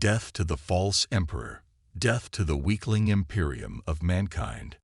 Death to the false emperor. Death to the weakling imperium of mankind.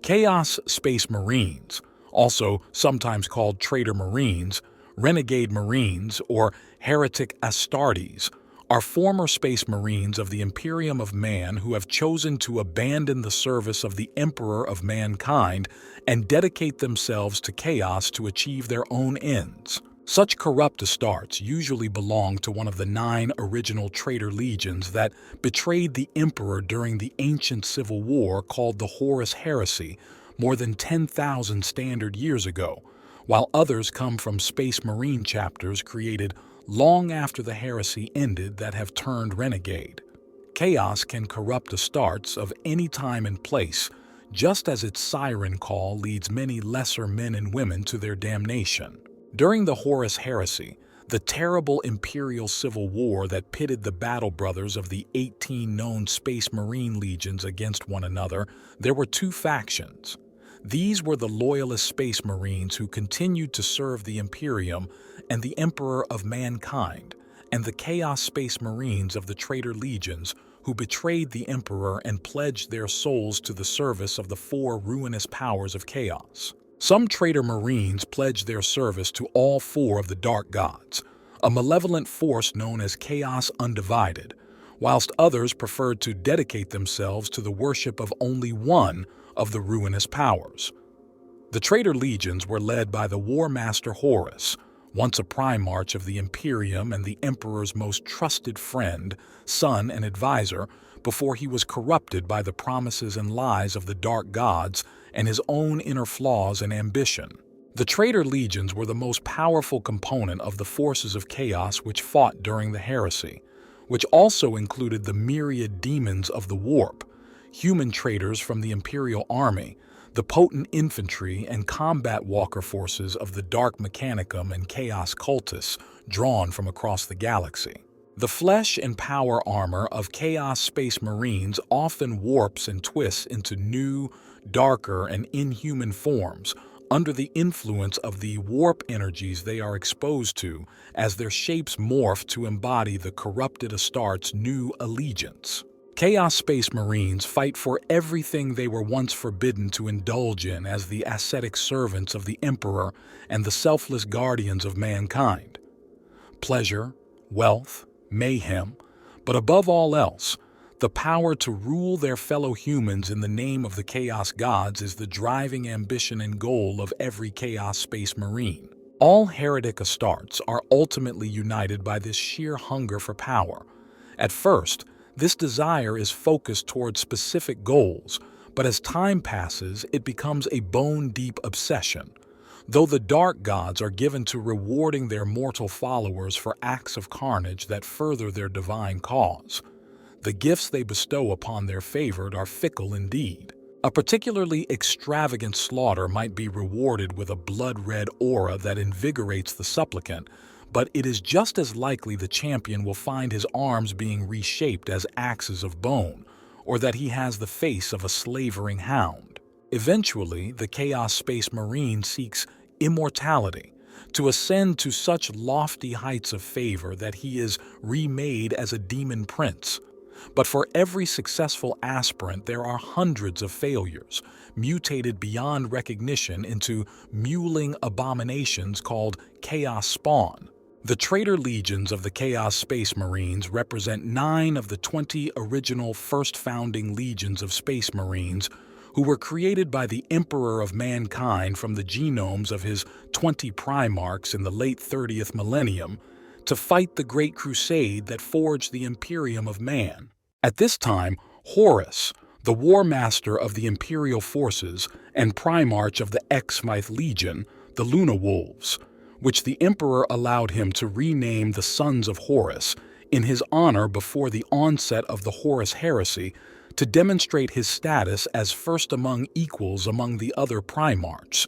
Chaos Space Marines, also sometimes called Traitor Marines, Renegade Marines, or Heretic Astartes, are former Space Marines of the Imperium of Man who have chosen to abandon the service of the Emperor of Mankind and dedicate themselves to chaos to achieve their own ends. Such corrupt Astartes usually belong to one of the 9 original traitor legions that betrayed the Emperor during the ancient civil war called the Horus Heresy more than 10,000 standard years ago, while others come from Space Marine chapters created long after the heresy ended that have turned renegade. Chaos can corrupt Astartes of any time and place, just as its siren call leads many lesser men and women to their damnation. During the Horus Heresy, the terrible imperial civil war that pitted the battle brothers of the 18 known Space Marine legions against one another, there were 2 factions. These were the Loyalist Space Marines who continued to serve the Imperium and the Emperor of Mankind, and the Chaos Space Marines of the Traitor Legions who betrayed the Emperor and pledged their souls to the service of the 4 ruinous powers of chaos. Some Traitor Marines pledged their service to all 4 of the Dark Gods, a malevolent force known as Chaos Undivided, whilst others preferred to dedicate themselves to the worship of only one of the ruinous powers. The Traitor Legions were led by the War Master Horus, once a Primarch of the Imperium and the Emperor's most trusted friend, son, and advisor, before he was corrupted by the promises and lies of the Dark Gods and his own inner flaws and ambition. The Traitor Legions were the most powerful component of the forces of chaos which fought during the heresy, which also included the myriad demons of the warp, human traitors from the Imperial Army, the potent infantry and combat walker forces of the Dark Mechanicum and Chaos Cultists drawn from across the galaxy. The flesh and power armor of Chaos Space Marines often warps and twists into new, darker, and inhuman forms under the influence of the warp energies they are exposed to as their shapes morph to embody the corrupted Astartes' new allegiance. Chaos Space Marines fight for everything they were once forbidden to indulge in as the ascetic servants of the Emperor and the selfless guardians of mankind. Pleasure, wealth, mayhem, but above all else, the power to rule their fellow humans in the name of the Chaos Gods is the driving ambition and goal of every Chaos Space Marine. All heretic Astartes are ultimately united by this sheer hunger for power. At first, this desire is focused towards specific goals, but as time passes, it becomes a bone-deep obsession. Though the Dark Gods are given to rewarding their mortal followers for acts of carnage that further their divine cause, the gifts they bestow upon their favored are fickle indeed. A particularly extravagant slaughter might be rewarded with a blood-red aura that invigorates the supplicant, but it is just as likely the champion will find his arms being reshaped as axes of bone, or that he has the face of a slavering hound. Eventually, the Chaos Space Marine seeks immortality, to ascend to such lofty heights of favor that he is remade as a demon prince. But for every successful aspirant, there are hundreds of failures, mutated beyond recognition into mewling abominations called Chaos Spawn. The Traitor Legions of the Chaos Space Marines represent 9 of the 20 original first founding legions of Space Marines who were created by the Emperor of Mankind from the genomes of his 20 Primarchs in the late 30th millennium to fight the Great Crusade that forged the Imperium of Man. At this time, Horus, the War Master of the Imperial Forces and Primarch of the Exmyth Legion, the Luna Wolves, which the Emperor allowed him to rename the Sons of Horus in his honor before the onset of the Horus Heresy to demonstrate his status as first among equals among the other Primarchs,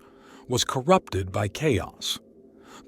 was corrupted by chaos.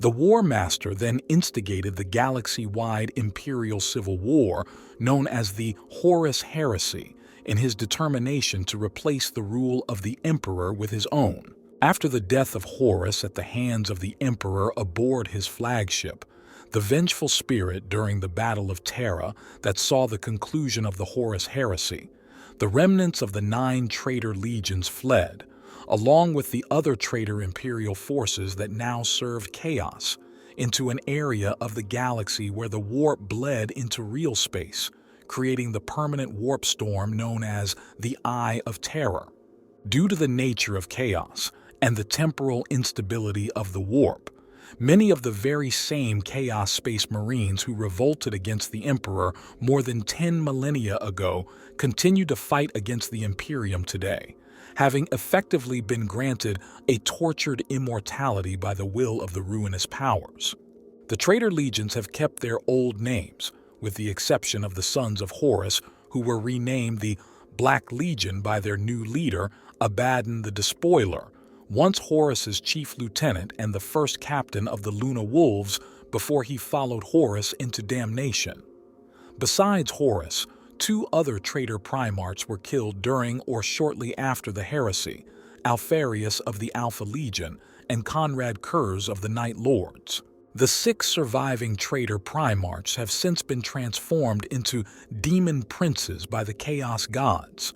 The War Master then instigated the galaxy-wide Imperial Civil War known as the Horus Heresy in his determination to replace the rule of the Emperor with his own. After the death of Horus at the hands of the Emperor aboard his flagship, the vengeful spirit during the Battle of Terra that saw the conclusion of the Horus heresy. The remnants of the 9 traitor legions fled, along with the other traitor imperial forces that now served chaos, into an area of the galaxy where the warp bled into real space, creating the permanent warp storm known as the Eye of Terror. Due to the nature of chaos and the temporal instability of the warp, many of the very same Chaos Space Marines who revolted against the Emperor more than 10 millennia ago continue to fight against the Imperium today, having effectively been granted a tortured immortality by the will of the ruinous powers. The traitor legions have kept their old names, with the exception of the Sons of Horus, who were renamed the Black Legion by their new leader, Abaddon the Despoiler, once Horus's chief lieutenant and the first captain of the Luna Wolves before he followed Horus into damnation. Besides Horus, 2 other traitor primarchs were killed during or shortly after the heresy, Alpharius of the Alpha Legion and Conrad Kurz of the Night Lords. The 6 surviving traitor primarchs have since been transformed into demon princes by the Chaos Gods.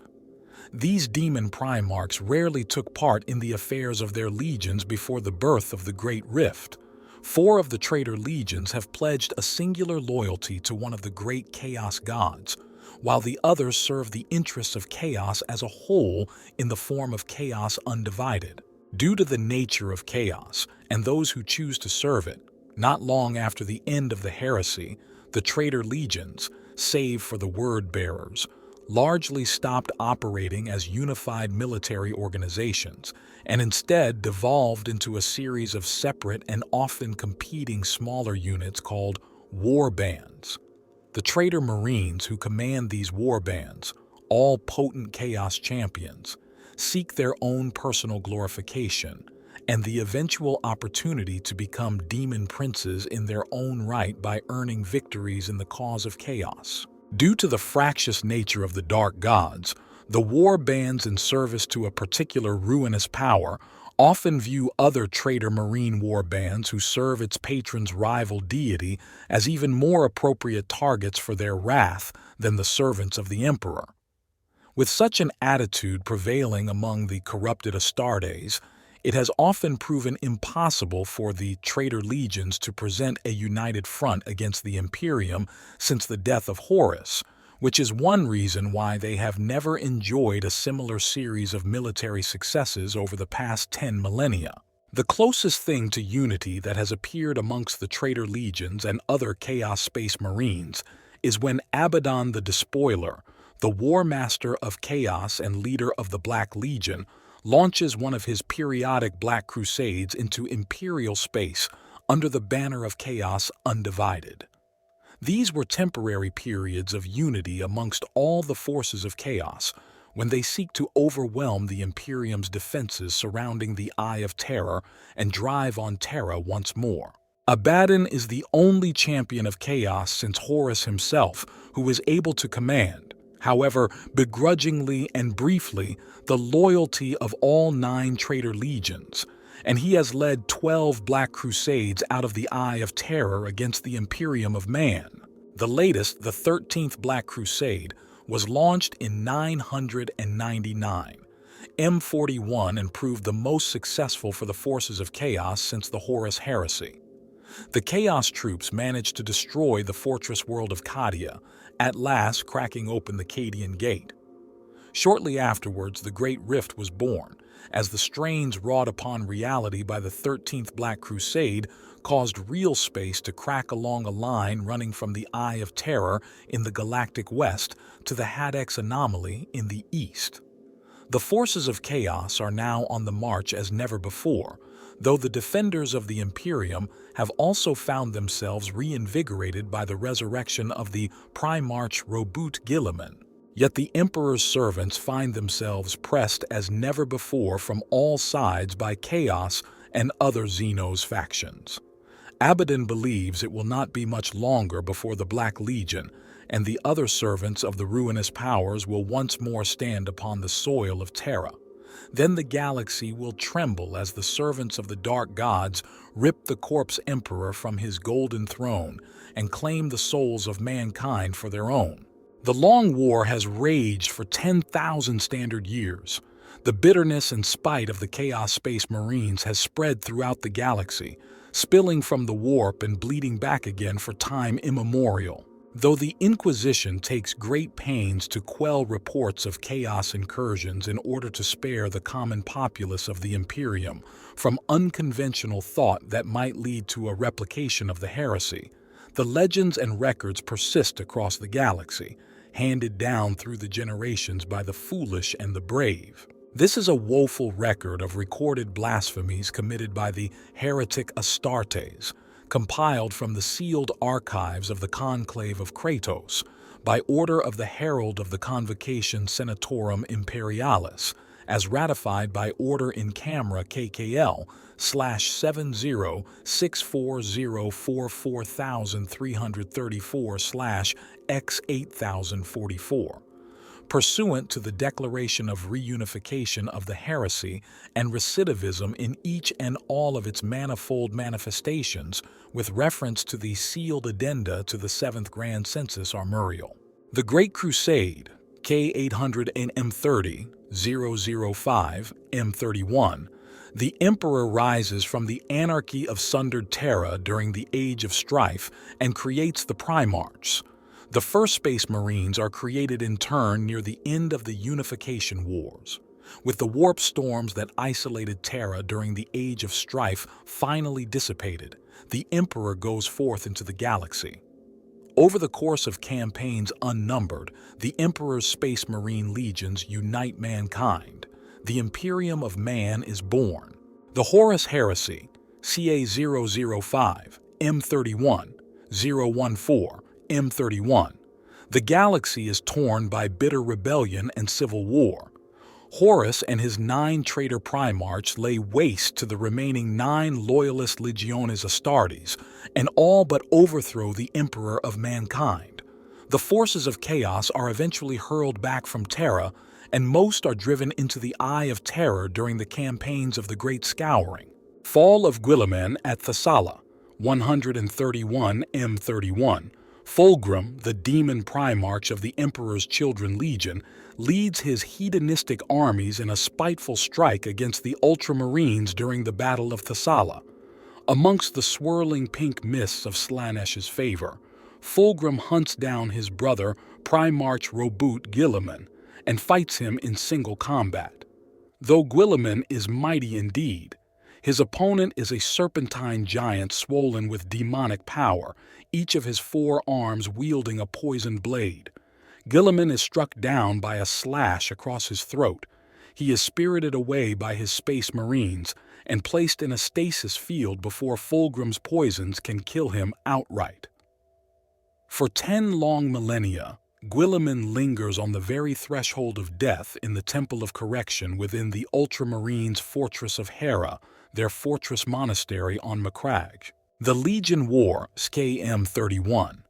These demon primarchs rarely took part in the affairs of their legions before the birth of the Great Rift. 4 of the traitor legions have pledged a singular loyalty to one of the great Chaos Gods, while the others serve the interests of chaos as a whole in the form of Chaos Undivided. Due to the nature of chaos and those who choose to serve it, not long after the end of the heresy, the traitor legions, save for the word-bearers, largely stopped operating as unified military organizations and instead devolved into a series of separate and often competing smaller units called Warbands. The traitor Marines who command these Warbands, all potent chaos champions, seek their own personal glorification and the eventual opportunity to become demon princes in their own right by earning victories in the cause of chaos. Due to the fractious nature of the dark gods, the warbands in service to a particular ruinous power often view other traitor marine warbands who serve its patron's rival deity as even more appropriate targets for their wrath than the servants of the emperor. With such an attitude prevailing among the corrupted Astartes, it has often proven impossible for the traitor legions to present a united front against the Imperium since the death of Horus, which is one reason why they have never enjoyed a similar series of military successes over the past 10 millennia. The closest thing to unity that has appeared amongst the traitor legions and other Chaos Space Marines is when Abaddon the Despoiler, the War Master of Chaos and leader of the Black Legion, launches one of his periodic Black Crusades into Imperial space under the banner of Chaos Undivided. These were temporary periods of unity amongst all the forces of chaos when they seek to overwhelm the Imperium's defenses surrounding the Eye of Terror and drive on Terra once more. Abaddon is the only champion of chaos since Horus himself who is able to command, however begrudgingly and briefly, the loyalty of all 9 traitor legions, and he has led 12 Black Crusades out of the Eye of Terror against the Imperium of Man. The latest, the 13th Black Crusade, was launched in 999, M41, and proved the most successful for the forces of chaos since the Horus heresy. The Chaos troops managed to destroy the fortress world of Cadia, at last cracking open the Cadian Gate. Shortly afterwards, the Great Rift was born, as the strains wrought upon reality by the 13th Black Crusade caused real space to crack along a line running from the Eye of Terror in the Galactic West to the Hadex Anomaly in the East. The forces of chaos are now on the march as never before, though the defenders of the Imperium have also found themselves reinvigorated by the resurrection of the Primarch Robut Guilliman. Yet the Emperor's servants find themselves pressed as never before from all sides by Chaos and other Xenos factions. Abaddon believes it will not be much longer before the Black Legion and the other servants of the ruinous powers will once more stand upon the soil of Terra, Then the galaxy will tremble as the servants of the dark gods rip the corpse emperor from his golden throne and claim the souls of mankind for their own. The Long War has raged for 10,000 standard years. The bitterness and spite of the Chaos Space Marines has spread throughout the galaxy, spilling from the warp and bleeding back again for time immemorial. Though the Inquisition takes great pains to quell reports of chaos incursions in order to spare the common populace of the Imperium from unconventional thought that might lead to a replication of the heresy, the legends and records persist across the galaxy, handed down through the generations by the foolish and the brave. This is a woeful record of recorded blasphemies committed by the heretic Astartes, compiled from the sealed archives of the Conclave of Kratos, by order of the Herald of the Convocation Senatorum Imperialis, as ratified by Order in Camera KKL/7064443334/X8044, pursuant to the declaration of reunification of the heresy and recidivism in each and all of its manifold manifestations, with reference to the sealed addenda to the 7th Grand Census Armorial. The Great Crusade, K800 and M30, 005, M31, the Emperor rises from the anarchy of sundered Terra during the Age of Strife and creates the Primarchs. The first Space Marines are created in turn near the end of the Unification Wars. With the warp storms that isolated Terra during the Age of Strife finally dissipated, the Emperor goes forth into the galaxy. Over the course of campaigns unnumbered, the Emperor's Space Marine legions unite mankind. The Imperium of Man is born. The Horus Heresy, CA005, M31, 014, M31. The galaxy is torn by bitter rebellion and civil war. Horus and his 9 traitor Primarchs lay waste to the remaining 9 Loyalist Legiones Astartes and all but overthrow the Emperor of mankind. The forces of chaos are eventually hurled back from Terra, and most are driven into the Eye of Terror during the campaigns of the Great Scouring. Fall of Guilliman at Thessala, 131 M31. Fulgrim, the demon Primarch of the Emperor's Children Legion, leads his hedonistic armies in a spiteful strike against the Ultramarines during the Battle of Thessala. Amongst the swirling pink mists of Slanesh's favor, Fulgrim hunts down his brother, Primarch Robut Guilliman, and fights him in single combat. Though Guilliman is mighty indeed, his opponent is a serpentine giant swollen with demonic power, each of his 4 arms wielding a poisoned blade. Guilliman is struck down by a slash across his throat. He is spirited away by his Space Marines and placed in a stasis field before Fulgrim's poisons can kill him outright. For 10 long millennia, Guilliman lingers on the very threshold of death in the Temple of Correction within the Ultramarines' Fortress of Hera, their fortress monastery on Macragge. The Legion War, SKM-31.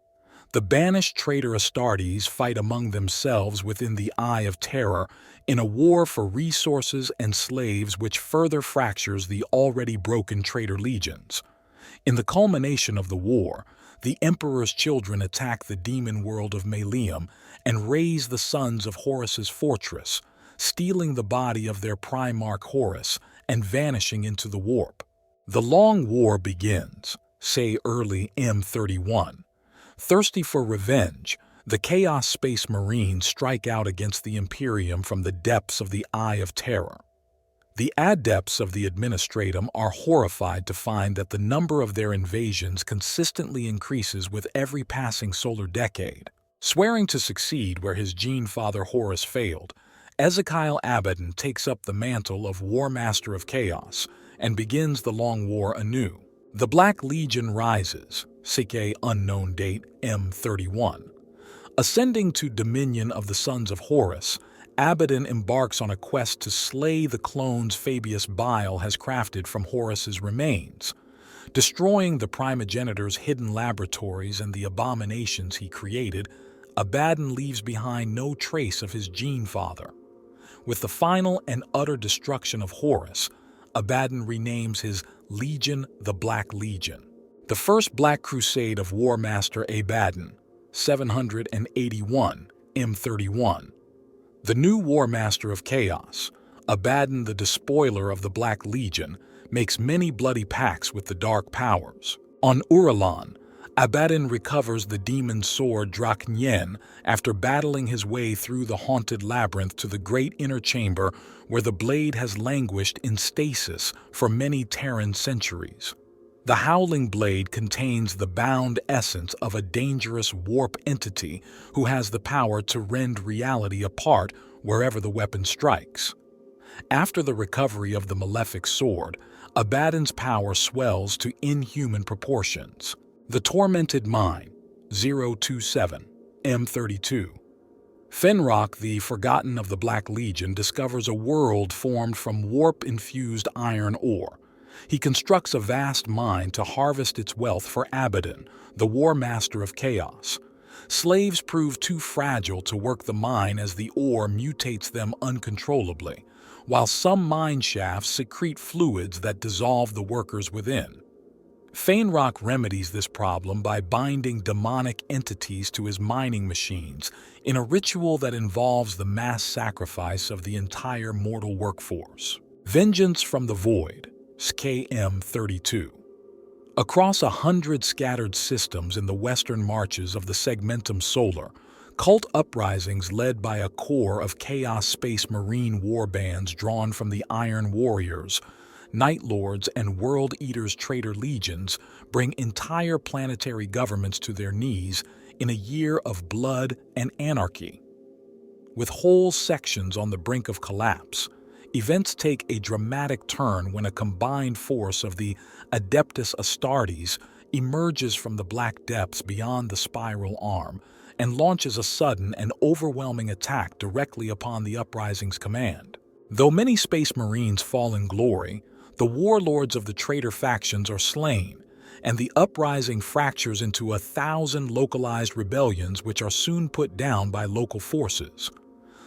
The banished traitor Astartes fight among themselves within the Eye of Terror in a war for resources and slaves which further fractures the already broken traitor legions. In the culmination of the war, the Emperor's children attack the demon world of Malium and raze the sons of Horus's fortress, stealing the body of their Primarch Horus and vanishing into the warp. The Long War begins, say early M31. Thirsty for revenge, the Chaos Space Marines strike out against the Imperium from the depths of the Eye of Terror. The adepts of the Administratum are horrified to find that the number of their invasions consistently increases with every passing solar decade. Swearing to succeed where his gene father Horus failed, Ezekiel Abaddon takes up the mantle of War Master of Chaos and begins the Long War anew. The Black Legion rises, CK unknown date M31. Ascending to dominion of the sons of Horus, Abaddon embarks on a quest to slay the clones Fabius Bile has crafted from Horus's remains. Destroying the primogenitor's hidden laboratories and the abominations he created, Abaddon leaves behind no trace of his gene father. With the final and utter destruction of Horus, Abaddon renames his legion the Black Legion. The First Black Crusade of War Master Abaddon, 781 M31. The new War Master of Chaos, Abaddon the Despoiler of the Black Legion, makes many bloody pacts with the Dark Powers. On Uralan, Abaddon recovers the demon sword Draknyen after battling his way through the haunted labyrinth to the great inner chamber where the blade has languished in stasis for many Terran centuries. The Howling Blade contains the bound essence of a dangerous warp entity who has the power to rend reality apart wherever the weapon strikes. After the recovery of the malefic sword, Abaddon's power swells to inhuman proportions. The Tormented Mine, 027 M32. Fenrock, the Forgotten of the Black Legion, discovers a world formed from warp-infused iron ore. He constructs a vast mine to harvest its wealth for Abaddon, the War Master of Chaos. Slaves prove too fragile to work the mine as the ore mutates them uncontrollably, while some mine shafts secrete fluids that dissolve the workers within. Fenrock remedies this problem by binding demonic entities to his mining machines in a ritual that involves the mass sacrifice of the entire mortal workforce. Vengeance from the Void, KM32. Across 100 scattered systems in the western marches of the Segmentum Solar, cult uprisings led by a core of Chaos Space Marine warbands drawn from the Iron Warriors, Night Lords, and World Eaters Traitor legions bring entire planetary governments to their knees in a year of blood and anarchy. With whole sections on the brink of collapse, events take a dramatic turn when a combined force of the Adeptus Astartes emerges from the black depths beyond the spiral arm and launches a sudden and overwhelming attack directly upon the uprising's command. Though many Space Marines fall in glory, the warlords of the traitor factions are slain, and the uprising fractures into 1,000 localized rebellions which are soon put down by local forces.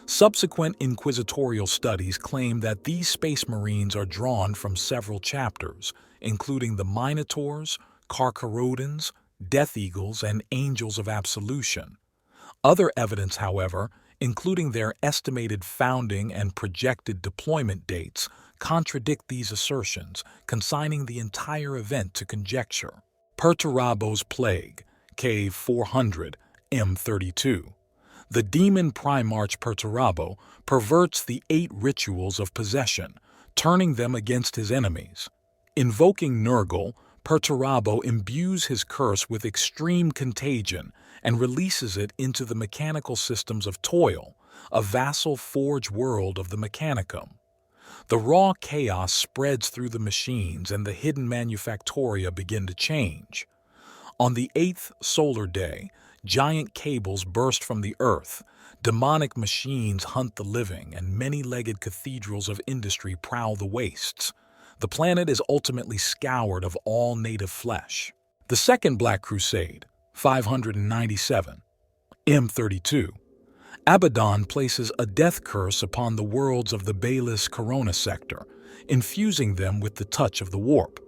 Subsequent inquisitorial studies claim that these Space Marines are drawn from several chapters, including the Minotaurs, Carcharodons, Death Eagles, and Angels of Absolution. Other evidence, however, including their estimated founding and projected deployment dates, contradict these assertions, consigning the entire event to conjecture. Perturabo's Plague, Cave 400, M32. The demon Primarch Perturabo perverts the 8 rituals of possession, turning them against his enemies. Invoking Nurgle, Perturabo imbues his curse with extreme contagion and releases it into the mechanical systems of Toil, a vassal forge world of the Mechanicum. The raw chaos spreads through the machines and the hidden manufactoria begin to change. On the 8th solar day, giant cables burst from the earth, demonic machines hunt the living, and many-legged cathedrals of industry prowl the wastes. The planet is ultimately scoured of all native flesh. The Second Black Crusade, 597, M32. Abaddon places a death curse upon the worlds of the Balis Corona sector, infusing them with the touch of the warp.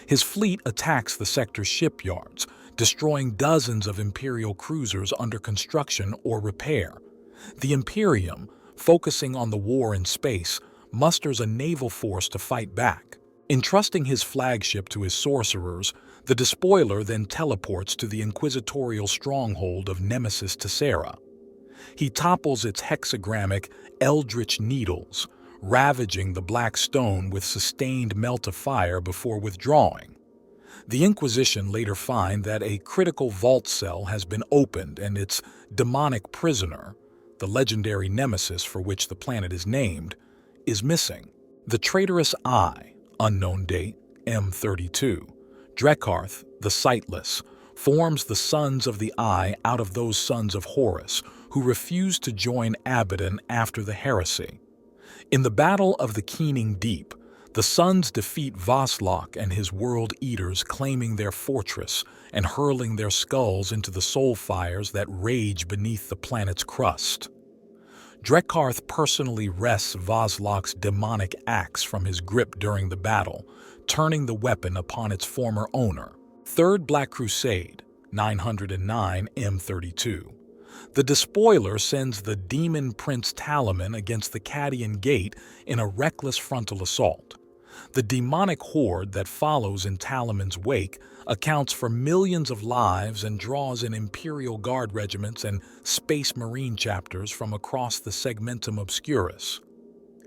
His fleet attacks the sector's shipyards, destroying dozens of Imperial cruisers under construction or repair. The Imperium, focusing on the war in space, musters a naval force to fight back. Entrusting his flagship to his sorcerers, the Despoiler then teleports to the inquisitorial stronghold of Nemesis Tessera. He topples its hexagrammic Eldritch Needles, ravaging the black stone with sustained melt of fire before withdrawing. The Inquisition later find that a critical vault cell has been opened and its demonic prisoner, the legendary nemesis for which the planet is named, is missing. The traitorous Eye, unknown date, M32, Drekarth, the Sightless, forms the Sons of the Eye out of those sons of Horus who refused to join Abaddon after the heresy. In the Battle of the Keening Deep, the Sons defeat Voslok and his World Eaters, claiming their fortress and hurling their skulls into the soul fires that rage beneath the planet's crust. Drekkarth personally wrests Voslok's demonic axe from his grip during the battle, turning the weapon upon its former owner. Third Black Crusade, 909 M32. The Despoiler sends the Demon Prince Talaman against the Cadian Gate in a reckless frontal assault. The demonic horde that follows in Talaman's wake accounts for millions of lives and draws in Imperial Guard regiments and Space Marine chapters from across the Segmentum Obscurus.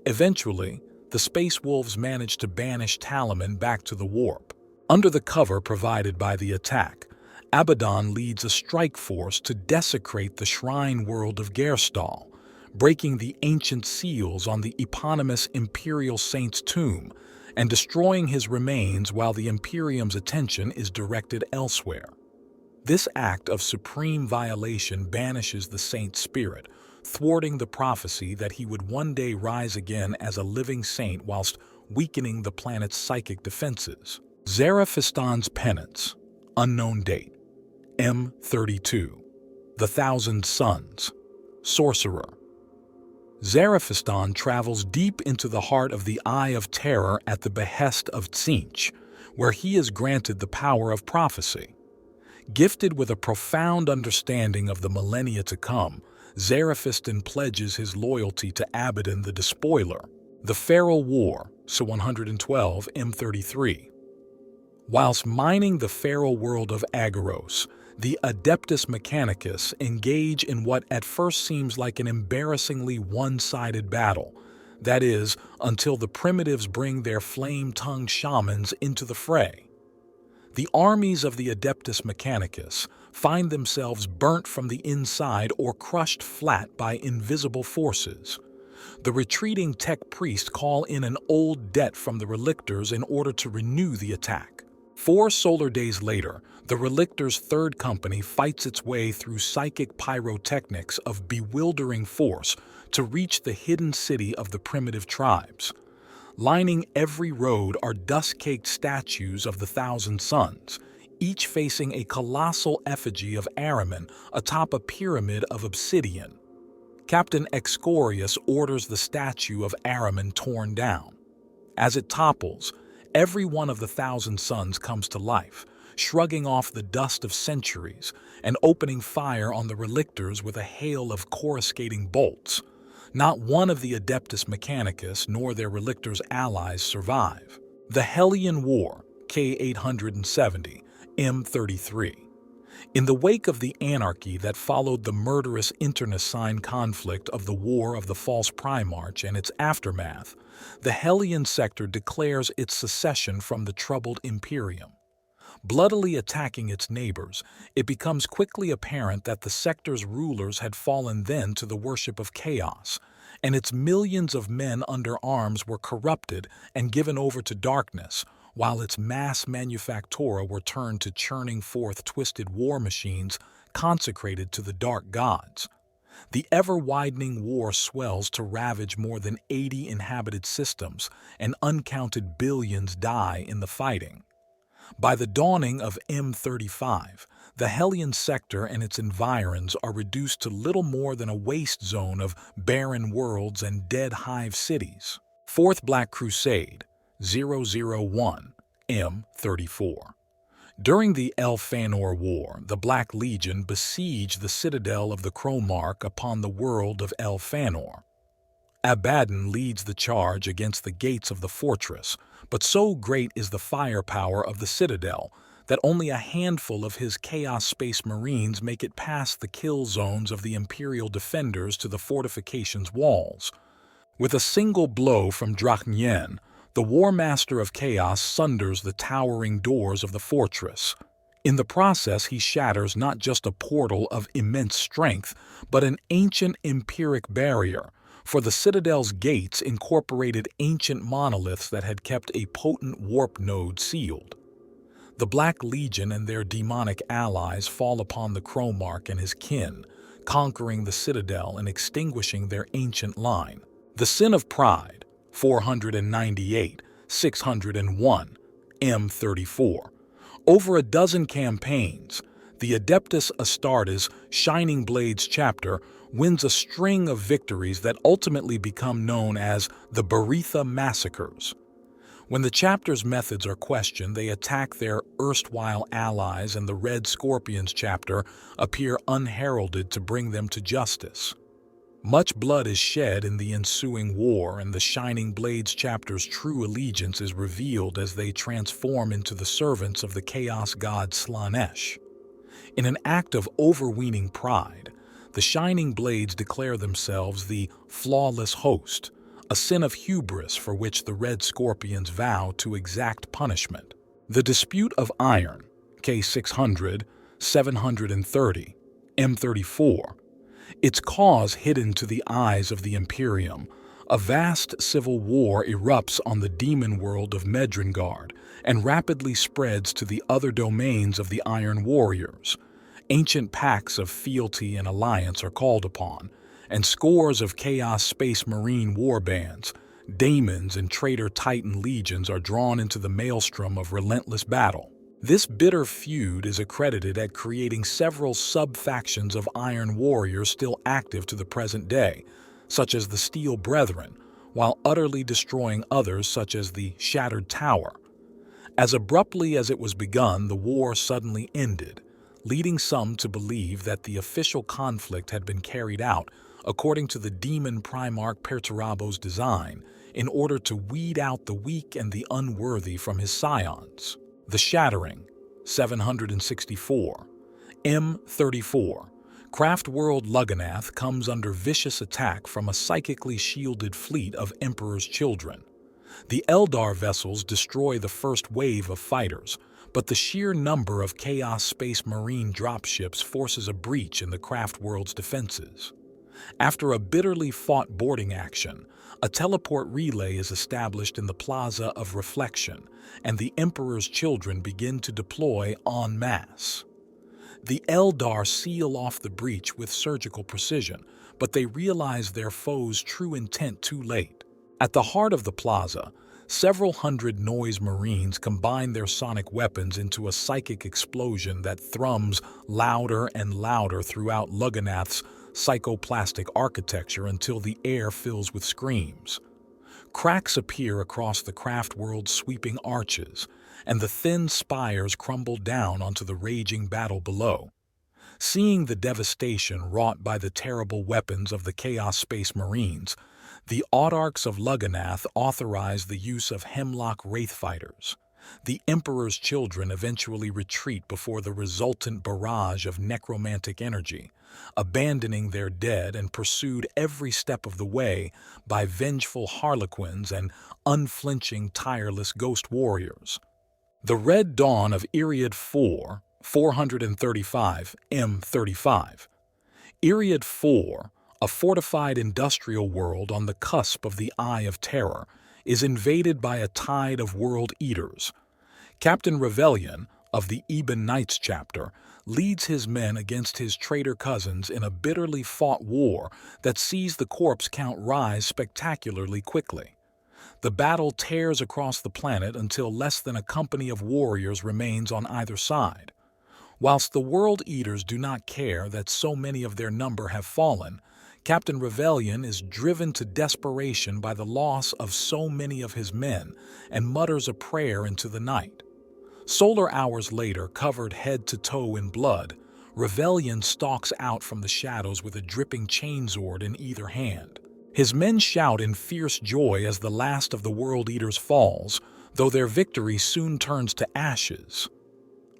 Eventually, the Space Wolves manage to banish Talaman back to the warp. Under the cover provided by the attack, Abaddon leads a strike force to desecrate the shrine world of Gerstal, breaking the ancient seals on the eponymous Imperial Saint's tomb and destroying his remains while the Imperium's attention is directed elsewhere. This act of supreme violation banishes the Saint's spirit, thwarting the prophecy that he would one day rise again as a living saint whilst weakening the planet's psychic defenses. Zaraphiston's Penance, unknown date, M32. The Thousand Suns, Sorcerer. Zaraphiston travels deep into the heart of the Eye of Terror at the behest of Tzeentch, where he is granted the power of prophecy. Gifted with a profound understanding of the millennia to come, Zaraphiston pledges his loyalty to Abaddon the Despoiler. The Feral War, so 112 M33. Whilst mining the feral world of Agarros, the Adeptus Mechanicus engage in what at first seems like an embarrassingly one-sided battle, that is, until the primitives bring their flame-tongued shamans into the fray. The armies of the Adeptus Mechanicus find themselves burnt from the inside or crushed flat by invisible forces. The retreating tech priests call in an old debt from the Relictors in order to renew the attack. 4 solar days later, the Relictors' third company fights its way through psychic pyrotechnics of bewildering force to reach the hidden city of the primitive tribes. Lining every road are dust-caked statues of the Thousand Suns, each facing a colossal effigy of Ahriman atop a pyramid of obsidian. Captain Excorius orders the statue of Ahriman torn down. As it topples, every one of the Thousand Suns comes to life, shrugging off the dust of centuries and opening fire on the Relictors with a hail of coruscating bolts. Not one of the Adeptus Mechanicus nor their Relictors' allies survive. The Hellion War, K870, M33. In the wake of the anarchy that followed the murderous internecine conflict of the War of the False Primarch and its aftermath, the Hellion sector declares its secession from the troubled Imperium. Bloodily attacking its neighbors, it becomes quickly apparent that the sector's rulers had fallen then to the worship of chaos, and its millions of men under arms were corrupted and given over to darkness, while its mass manufactura were turned to churning forth twisted war machines consecrated to the dark gods. The ever-widening war swells to ravage more than 80 inhabited systems, and uncounted billions die in the fighting. By the dawning of M35, the Hellion sector and its environs are reduced to little more than a waste zone of barren worlds and dead hive cities. Fourth Black Crusade, 001 M34. During the Elfanor War, the Black Legion besieged the citadel of the Cromarch upon the world of Elfanor. Abaddon leads the charge against the gates of the fortress, but so great is the firepower of the citadel that only a handful of his Chaos Space Marines make it past the kill zones of the Imperial defenders to the fortification's walls. With a single blow from Drachnien, the War Master of Chaos sunders the towering doors of the fortress. In the process, he shatters not just a portal of immense strength, but an ancient empiric barrier, for the citadel's gates incorporated ancient monoliths that had kept a potent warp node sealed. The Black Legion and their demonic allies fall upon the Cromarch and his kin, conquering the citadel and extinguishing their ancient line. The Sin of Pride, 498, 601, M34. Over a dozen campaigns, The Adeptus Astartes Shining Blades chapter wins a string of victories that ultimately become known as the Beretha Massacres. When the chapter's methods are questioned, they attack their erstwhile allies, and the Red Scorpions chapter appear unheralded to bring them to justice. Much blood is shed in the ensuing war, and the Shining Blades chapter's true allegiance is revealed as they transform into the servants of the chaos god Slaanesh. In an act of overweening pride, the Shining Blades declare themselves the flawless host, a sin of hubris for which the Red Scorpions vow to exact punishment. The Dispute of Iron, K600, 730, M34. Its cause hidden to the eyes of the Imperium, a vast civil war erupts on the demon world of Medrengard and rapidly spreads to the other domains of the Iron Warriors. Ancient pacts of fealty and alliance are called upon, and scores of Chaos Space Marine warbands, daemons, and Traitor Titan legions are drawn into the maelstrom of relentless battle. This bitter feud is accredited at creating several sub-factions of Iron Warriors still active to the present day, such as the Steel Brethren, while utterly destroying others such as the Shattered Tower. As abruptly as it was begun, the war suddenly ended, leading some to believe that the official conflict had been carried out according to the demon Primarch Perturabo's design in order to weed out the weak and the unworthy from his scions. The Shattering, 764, M34. Craftworld Lugganath comes under vicious attack from a psychically shielded fleet of Emperor's children. The Eldar vessels destroy the first wave of fighters, but the sheer number of Chaos Space Marine dropships forces a breach in the Craftworld's defenses. After a bitterly fought boarding action, a teleport relay is established in the Plaza of Reflection, and the Emperor's children begin to deploy en masse. The Eldar seal off the breach with surgical precision, but they realize their foe's true intent too late. At the heart of the plaza, several hundred Noise Marines combine their sonic weapons into a psychic explosion that thrums louder and louder throughout Lugganath's psychoplastic architecture until the air fills with screams. Cracks appear across the Craftworld's sweeping arches, and the thin spires crumble down onto the raging battle below. Seeing the devastation wrought by the terrible weapons of the Chaos Space Marines, the Autarchs of Lugganath authorize the use of Hemlock Wraithfighters. The Emperor's children eventually retreat before the resultant barrage of necromantic energy, abandoning their dead and pursued every step of the way by vengeful harlequins and unflinching, tireless ghost warriors. The Red Dawn of Iriad 4, 435, M35. Iriad 4, a fortified industrial world on the cusp of the Eye of Terror, is invaded by a tide of world eaters. Captain Rebellion, of the Eben Knights chapter, leads his men against his traitor cousins in a bitterly fought war that sees the corpse count rise spectacularly quickly. The battle tears across the planet until less than a company of warriors remains on either side. Whilst the World Eaters do not care that so many of their number have fallen, Captain Rebellion is driven to desperation by the loss of so many of his men and mutters a prayer into the night. Solar hours later, covered head to toe in blood, Rebellion stalks out from the shadows with a dripping chainsword in either hand. His men shout in fierce joy as the last of the World Eaters falls, though their victory soon turns to ashes.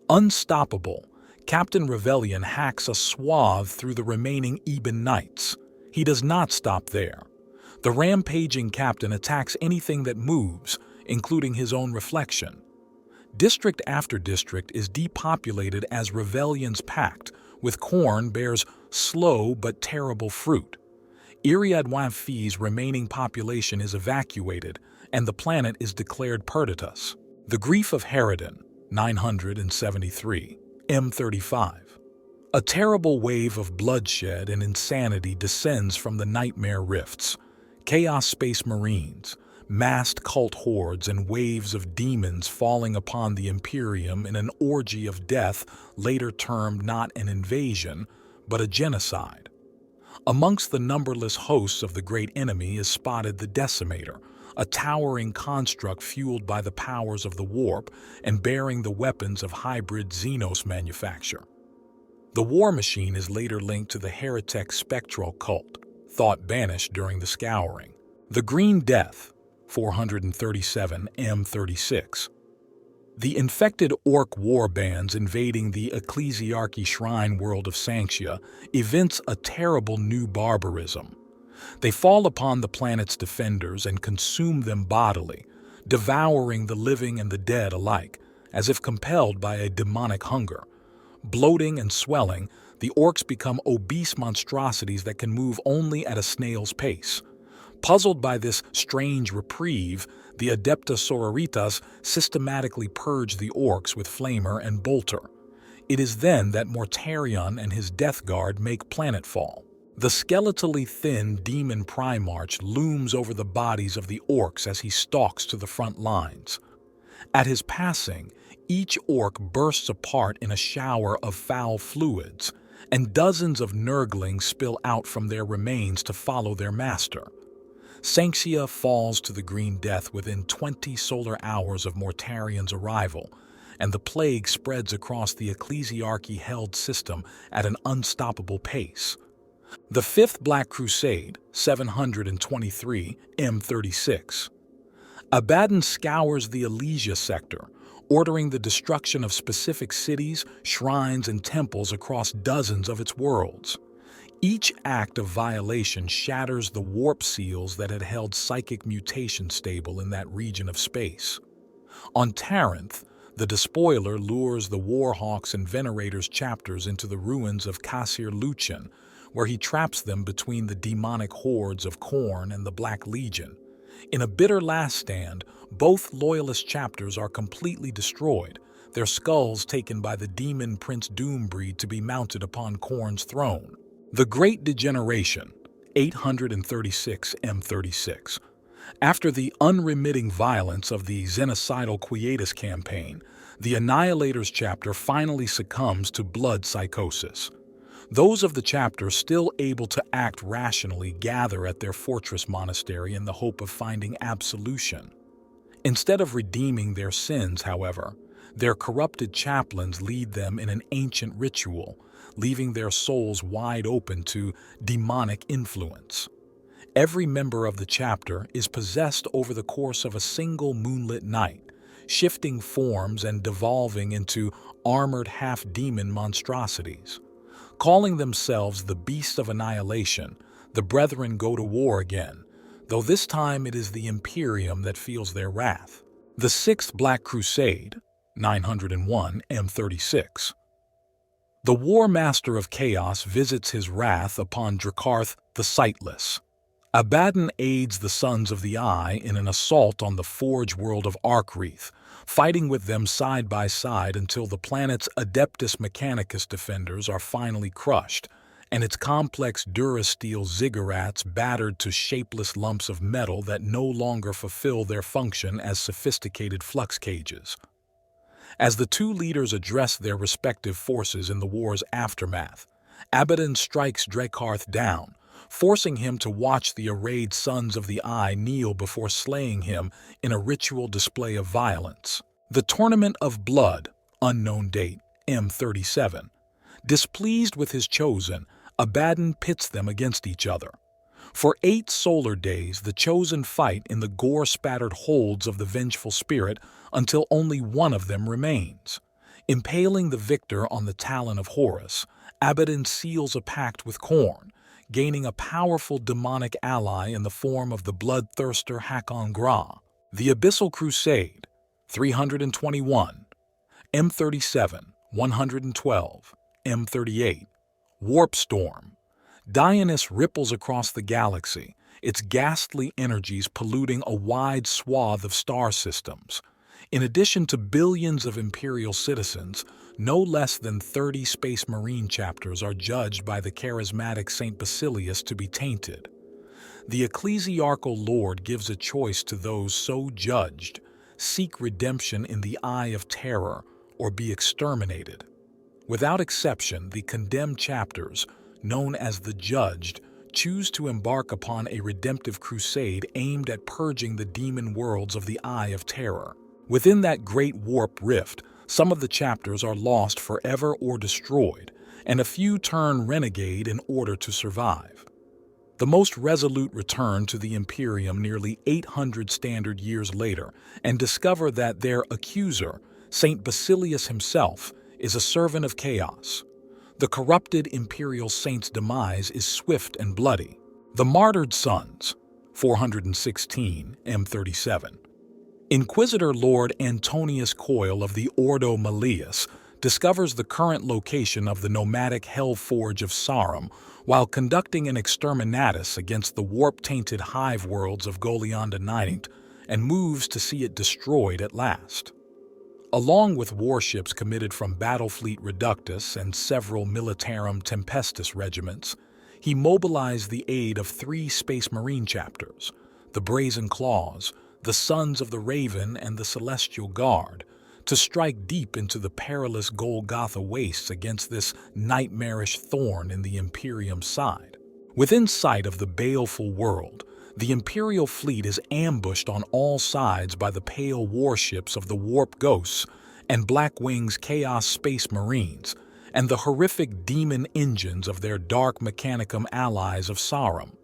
Unstoppable, Captain Rebellion hacks a swath through the remaining Eben Knights. He does not stop there. The rampaging captain attacks anything that moves, including his own reflection. District after district is depopulated as Rebellion's pact, with corn bears slow but terrible fruit. Iriad Wamfi's remaining population is evacuated, and the planet is declared perditus. The Grief of Harridan, 973, M35. A terrible wave of bloodshed and insanity descends from the Nightmare Rifts. Chaos Space Marines, massed cult hordes and waves of demons falling upon the Imperium in an orgy of death later termed not an invasion, but a genocide. Amongst the numberless hosts of the great enemy is spotted the Decimator, a towering construct fueled by the powers of the warp and bearing the weapons of hybrid Xenos manufacture. The war machine is later linked to the heretic spectral cult, thought banished during the Scouring. The Green Death, 437 M36. The infected orc warbands invading the ecclesiarchy shrine world of Sanctia evince a terrible new barbarism. They fall upon the planet's defenders and consume them bodily, devouring the living and the dead alike, as if compelled by a demonic hunger. Bloating and swelling, the orcs become obese monstrosities that can move only at a snail's pace. Puzzled by this strange reprieve, the Adepta Sororitas systematically purge the orcs with Flamer and Bolter. It is then that Mortarion and his Death Guard make planetfall. The skeletally thin demon Primarch looms over the bodies of the orcs as he stalks to the front lines. At his passing, each orc bursts apart in a shower of foul fluids, and dozens of nurglings spill out from their remains to follow their master. Sanctia falls to the Green Death within 20 solar hours of Mortarion's arrival, and the plague spreads across the ecclesiarchy-held system at an unstoppable pace. The Fifth Black Crusade, 723 M36. Abaddon scours the Elysia sector, ordering the destruction of specific cities, shrines, and temples across dozens of its worlds. Each act of violation shatters the warp seals that had held psychic mutation stable in that region of space. On Taranth, the Despoiler lures the Warhawks and Venerators chapters into the ruins of Kasir Luchin, where he traps them between the demonic hordes of Khorne and the Black Legion. In a bitter last stand, both Loyalist chapters are completely destroyed, their skulls taken by the demon Prince Doombreed to be mounted upon Khorne's throne. The Great Degeneration, 836 M36. After the unremitting violence of the Xenocidal Quietus campaign, the Annihilators chapter finally succumbs to blood psychosis. Those of the chapter still able to act rationally gather at their fortress monastery in the hope of finding absolution. Instead of redeeming their sins, however, their corrupted chaplains lead them in an ancient ritual, leaving their souls wide open to demonic influence. Every member of the chapter is possessed over the course of a single moonlit night, shifting forms and devolving into armored half-demon monstrosities. Calling themselves the Beasts of Annihilation, the Brethren go to war again, though this time it is the Imperium that feels their wrath. The Sixth Black Crusade, 901 M36. The War Master of Chaos visits his wrath upon Drakarth the Sightless. Abaddon aids the Sons of the Eye in an assault on the Forge world of Arkreath, fighting with them side by side until the planet's Adeptus Mechanicus defenders are finally crushed, and its complex Durasteel ziggurats battered to shapeless lumps of metal that no longer fulfill their function as sophisticated flux cages. As the two leaders address their respective forces in the war's aftermath, Abaddon strikes Drakarth down, forcing him to watch the arrayed Sons of the Eye kneel before slaying him in a ritual display of violence. The Tournament of Blood, unknown date, M37. Displeased with his chosen, Abaddon pits them against each other. For 8 solar days, the chosen fight in the gore-spattered holds of the vengeful spirit until only one of them remains. Impaling the victor on the talon of Horus, Abaddon seals a pact with Khorne, gaining a powerful demonic ally in the form of the bloodthirster Hakon Gra. The Abyssal Crusade, 321, M37, 112, M38, Warp Storm. Dionys ripples across the galaxy, its ghastly energies polluting a wide swath of star systems. In addition to billions of Imperial citizens, no less than 30 Space Marine chapters are judged by the charismatic St. Basilius to be tainted. the ecclesiarchal lord gives a choice to those so judged: seek redemption in the eye of terror or be exterminated. Without exception, the condemned chapters, known as the judged, choose to embark upon a redemptive crusade aimed at purging the demon worlds of the Eye of Terror. Within that great warp rift, some of the chapters are lost forever or destroyed, and a few turn renegade in order to survive. The most resolute return to the Imperium nearly 800 standard years later and discover that their accuser, Saint Basilius himself, is a servant of chaos. The corrupted Imperial Saint's demise is swift and bloody. The Martyred Sons, 416 M37. Inquisitor Lord Antonius Coyle of the Ordo Malleus discovers the current location of the nomadic Hellforge of Sarum while conducting an exterminatus against the warp-tainted hive worlds of Golianda Ninth and moves to see it destroyed at last. Along with warships committed from Battlefleet Reductus and several Militarum Tempestus regiments, he mobilized the aid of 3 Space Marine chapters, the Brazen Claws, the Sons of the Raven, and the Celestial Guard, to strike deep into the perilous Golgotha wastes against this nightmarish thorn in the Imperium's side. Within sight of the baleful world, the Imperial fleet is ambushed on all sides by the pale warships of the Warp Ghosts and Blackwing's Chaos Space Marines, and the horrific demon engines of their Dark Mechanicum allies of Sarum.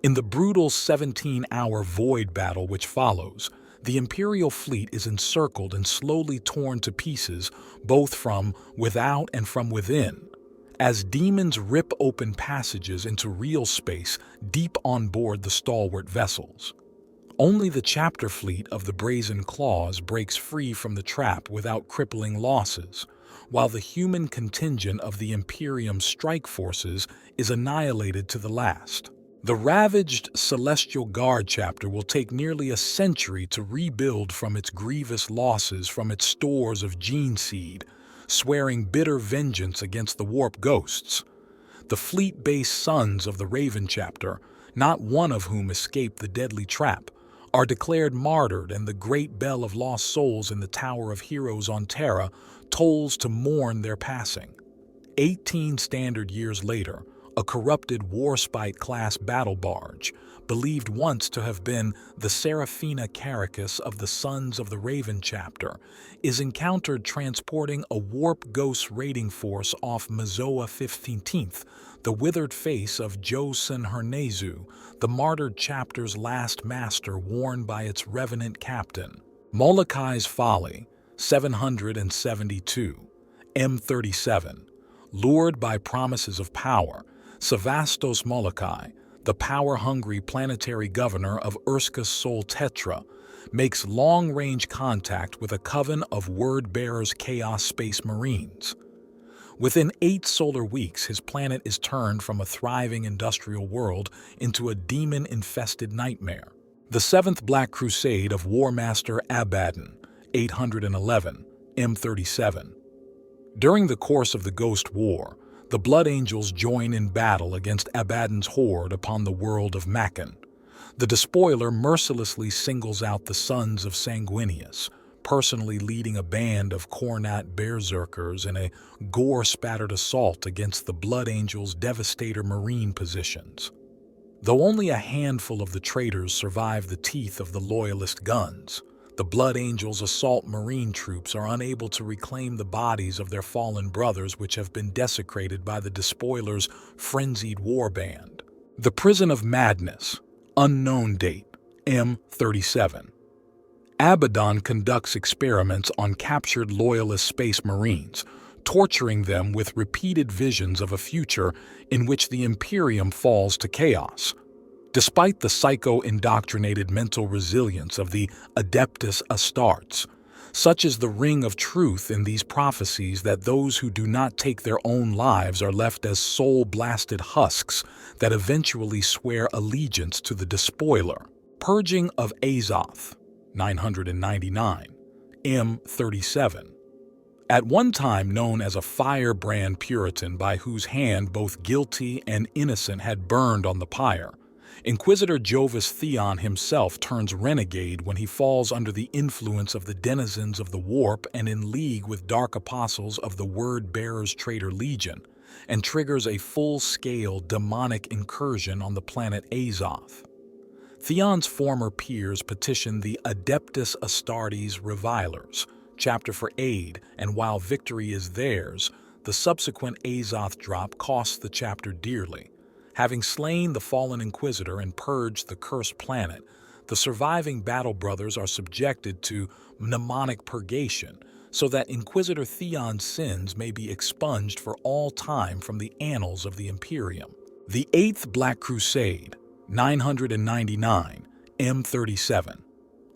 In the brutal 17-hour void battle which follows, the Imperial fleet is encircled and slowly torn to pieces both from without and from within, as demons rip open passages into real space deep on board the stalwart vessels. Only the chapter fleet of the Brazen Claws breaks free from the trap without crippling losses, while the human contingent of the Imperium's strike forces is annihilated to the last. The ravaged Celestial Guard chapter will take nearly a century to rebuild from its grievous losses from its stores of gene seed, swearing bitter vengeance against the Warp Ghosts. The fleet-based Sons of the Raven chapter, not one of whom escaped the deadly trap, are declared martyred, and the great bell of lost souls in the Tower of Heroes on Terra tolls to mourn their passing. 18 standard years later, a corrupted Warspite-class battle barge, believed once to have been the Seraphina Caracus of the Sons of the Raven chapter, is encountered transporting a Warp Ghost raiding force off Mazoa 15th, the withered face of Josen Hernezu, the martyred chapter's last master worn by its revenant captain. Molochai's Folly, 772, M37. Lured by promises of power, Sevastos Molochai, the power-hungry planetary governor of Urska's Sol Tetra, makes long-range contact with a coven of Word-Bearer's Chaos Space Marines. Within 8 solar weeks, his planet is turned from a thriving industrial world into a demon-infested nightmare. The 7th Black Crusade of Warmaster Abaddon, 811, M37. During the course of the Ghost War, the Blood Angels join in battle against Abaddon's horde upon the world of Makan. The despoiler mercilessly singles out the Sons of Sanguinius, personally leading a band of Kornat berserkers in a gore-spattered assault against the Blood Angels' devastator marine positions. Though only a handful of the traitors survive the teeth of the Loyalist guns, the Blood Angels' assault marine troops are unable to reclaim the bodies of their fallen brothers which have been desecrated by the despoiler's frenzied warband. The Prison of Madness, unknown date, M37. Abaddon conducts experiments on captured Loyalist space marines, torturing them with repeated visions of a future in which the Imperium falls to chaos. Despite the psycho-indoctrinated mental resilience of the Adeptus Astartes, such is the ring of truth in these prophecies that those who do not take their own lives are left as soul-blasted husks that eventually swear allegiance to the despoiler. Purging of Azoth, 999, M37. At one time known as a firebrand Puritan by whose hand both guilty and innocent had burned on the pyre, Inquisitor Jovis Theon himself turns renegade when he falls under the influence of the denizens of the Warp and in league with dark apostles of the Word-Bearers Traitor Legion, and triggers a full-scale demonic incursion on the planet Azoth. Theon's former peers petition the Adeptus Astartes Revilers, chapter for aid, and while victory is theirs, the subsequent Azoth drop costs the chapter dearly. Having slain the fallen Inquisitor and purged the cursed planet, the surviving Battle Brothers are subjected to mnemonic purgation, so that Inquisitor Theon's sins may be expunged for all time from the annals of the Imperium. The Eighth Black Crusade, 999, M37.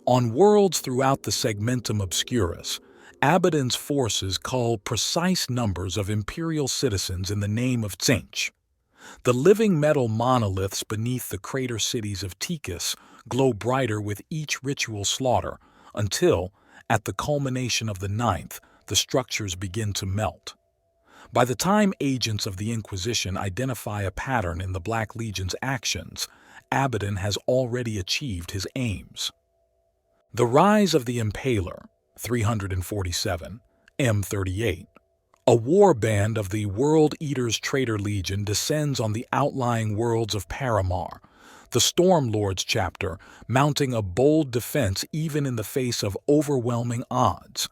On worlds throughout the Segmentum Obscurus, Abaddon's forces cull precise numbers of Imperial citizens in the name of Tzeentch. The living metal monoliths beneath the crater cities of Tychus glow brighter with each ritual slaughter, until, at the culmination of the ninth, the structures begin to melt. By the time agents of the Inquisition identify a pattern in the Black Legion's actions, Abaddon has already achieved his aims. The Rise of the Impaler, 347, M38. A warband of the World Eaters Traitor Legion descends on the outlying worlds of Paramar, the Stormlords chapter mounting a bold defense even in the face of overwhelming odds.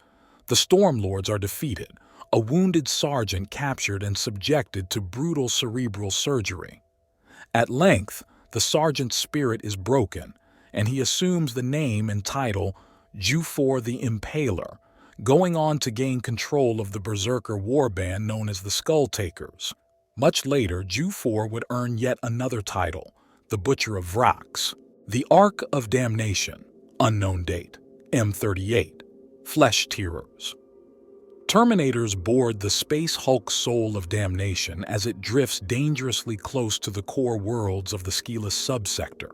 The Stormlords are defeated, a wounded sergeant captured and subjected to brutal cerebral surgery. At length, the sergeant's spirit is broken, and he assumes the name and title Jufor the Impaler, going on to gain control of the Berserker warband known as the Skull Takers. Much later, Jufor would earn yet another title, the Butcher of Vrax. The Ark of Damnation, unknown date, M38, Flesh Tearers. Terminators board the Space Hulk Soul of Damnation as it drifts dangerously close to the core worlds of the Skelos subsector.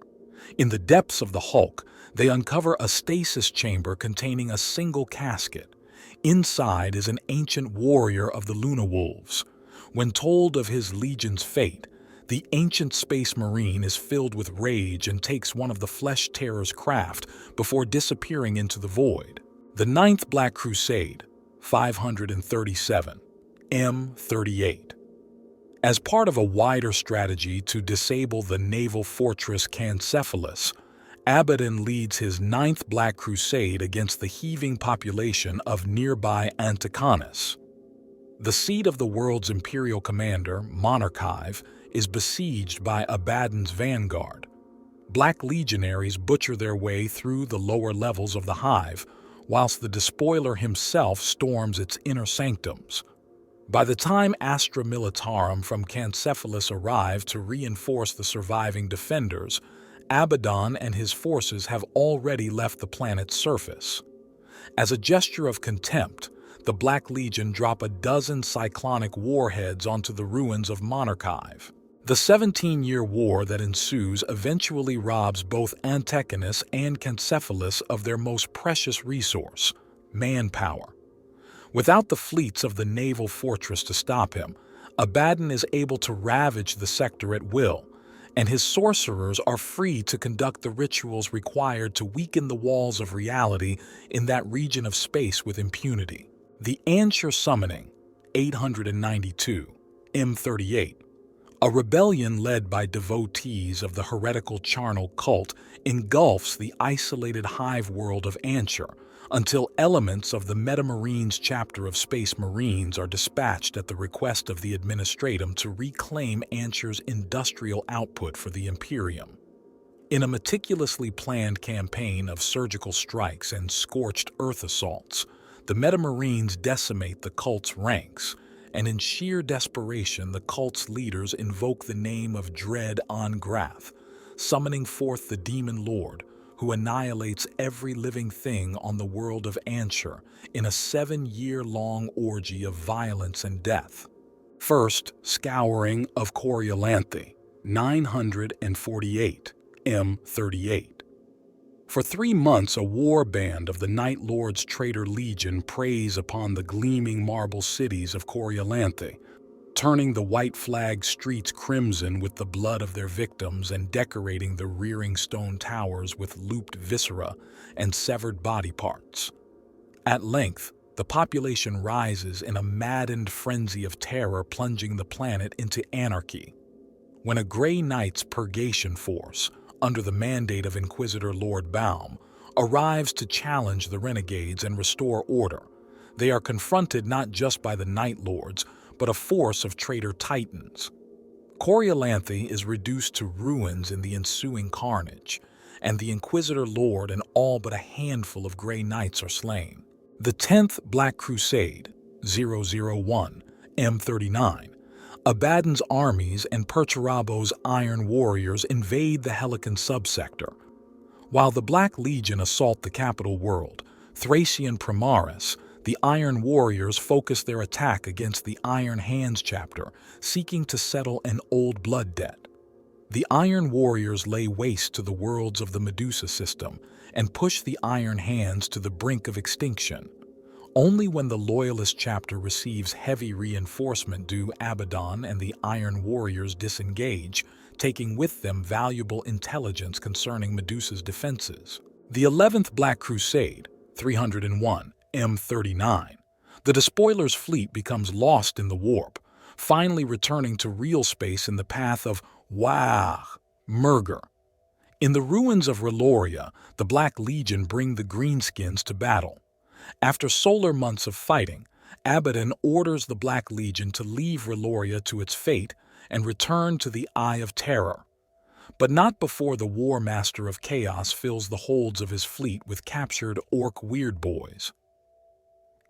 In the depths of the Hulk, they uncover a stasis chamber containing a single casket. Inside is an ancient warrior of the Luna Wolves. When told of his legion's fate, the ancient space marine is filled with rage and takes one of the Flesh Tearer's craft before disappearing into the void. The Ninth Black Crusade, 537, M38. As part of a wider strategy to disable the naval fortress Cancephalus, Abaddon leads his Ninth Black Crusade against the heaving population of nearby Anticonus. The seat of the world's imperial commander, Monarchive, is besieged by Abaddon's vanguard. Black legionaries butcher their way through the lower levels of the hive, whilst the despoiler himself storms its inner sanctums. By the time Astra Militarum from Cancephalus arrive to reinforce the surviving defenders, Abaddon and his forces have already left the planet's surface. As a gesture of contempt, the Black Legion drop a dozen cyclonic warheads onto the ruins of Monarchive. The 17-year war that ensues eventually robs both Anticonus and Cancephalus of their most precious resource, manpower. Without the fleets of the naval fortress to stop him, Abaddon is able to ravage the sector at will, and his sorcerers are free to conduct the rituals required to weaken the walls of reality in that region of space with impunity. The Ansher Summoning, 892, M38. A rebellion led by devotees of the heretical charnel cult engulfs the isolated hive world of Ansher until elements of the Metamarines chapter of Space Marines are dispatched at the request of the Administratum to reclaim Ansher's industrial output for the Imperium. In a meticulously planned campaign of surgical strikes and scorched earth assaults, the Metamarines decimate the cult's ranks, and in sheer desperation the cult's leaders invoke the name of Dread Angrath, summoning forth the Demon Lord, who annihilates every living thing on the world of Ansher in a 7-year-long orgy of violence and death. First, Scouring of Coriolanthe, 948, M38. For 3 months, a war band of the Night Lord's Traitor Legion preys upon the gleaming marble cities of Coriolanthe. turning the white flag streets crimson with the blood of their victims and decorating the rearing stone towers with looped viscera and severed body parts. At length, the population rises in a maddened frenzy of terror, plunging the planet into anarchy. When a Grey Knight's purgation force, under the mandate of Inquisitor Lord Baum, arrives to challenge the renegades and restore order, they are confronted not just by the Night Lords, but a force of traitor titans. Coriolanthi is reduced to ruins in the ensuing carnage, and the Inquisitor Lord and all but a handful of Grey Knights are slain. The 10th Black Crusade, 001, M39, Abaddon's armies and Perturabo's Iron Warriors invade the Helican subsector. While the Black Legion assault the capital world, Thracian Primaris, the Iron Warriors focus their attack against the Iron Hands chapter, seeking to settle an old blood debt. The Iron Warriors lay waste to the worlds of the Medusa system and push the Iron Hands to the brink of extinction. Only when the Loyalist chapter receives heavy reinforcement do Abaddon and the Iron Warriors disengage, taking with them valuable intelligence concerning Medusa's defenses. The 11th Black Crusade, 301, M39. The Despoiler's fleet becomes lost in the warp, finally returning to real space in the path of Murger. In the ruins of Reloria, the Black Legion bring the Greenskins to battle. After solar months of fighting, Abaddon orders the Black Legion to leave Reloria to its fate and return to the Eye of Terror. But not before the War Master of Chaos fills the holds of his fleet with captured Orc Weirdboys.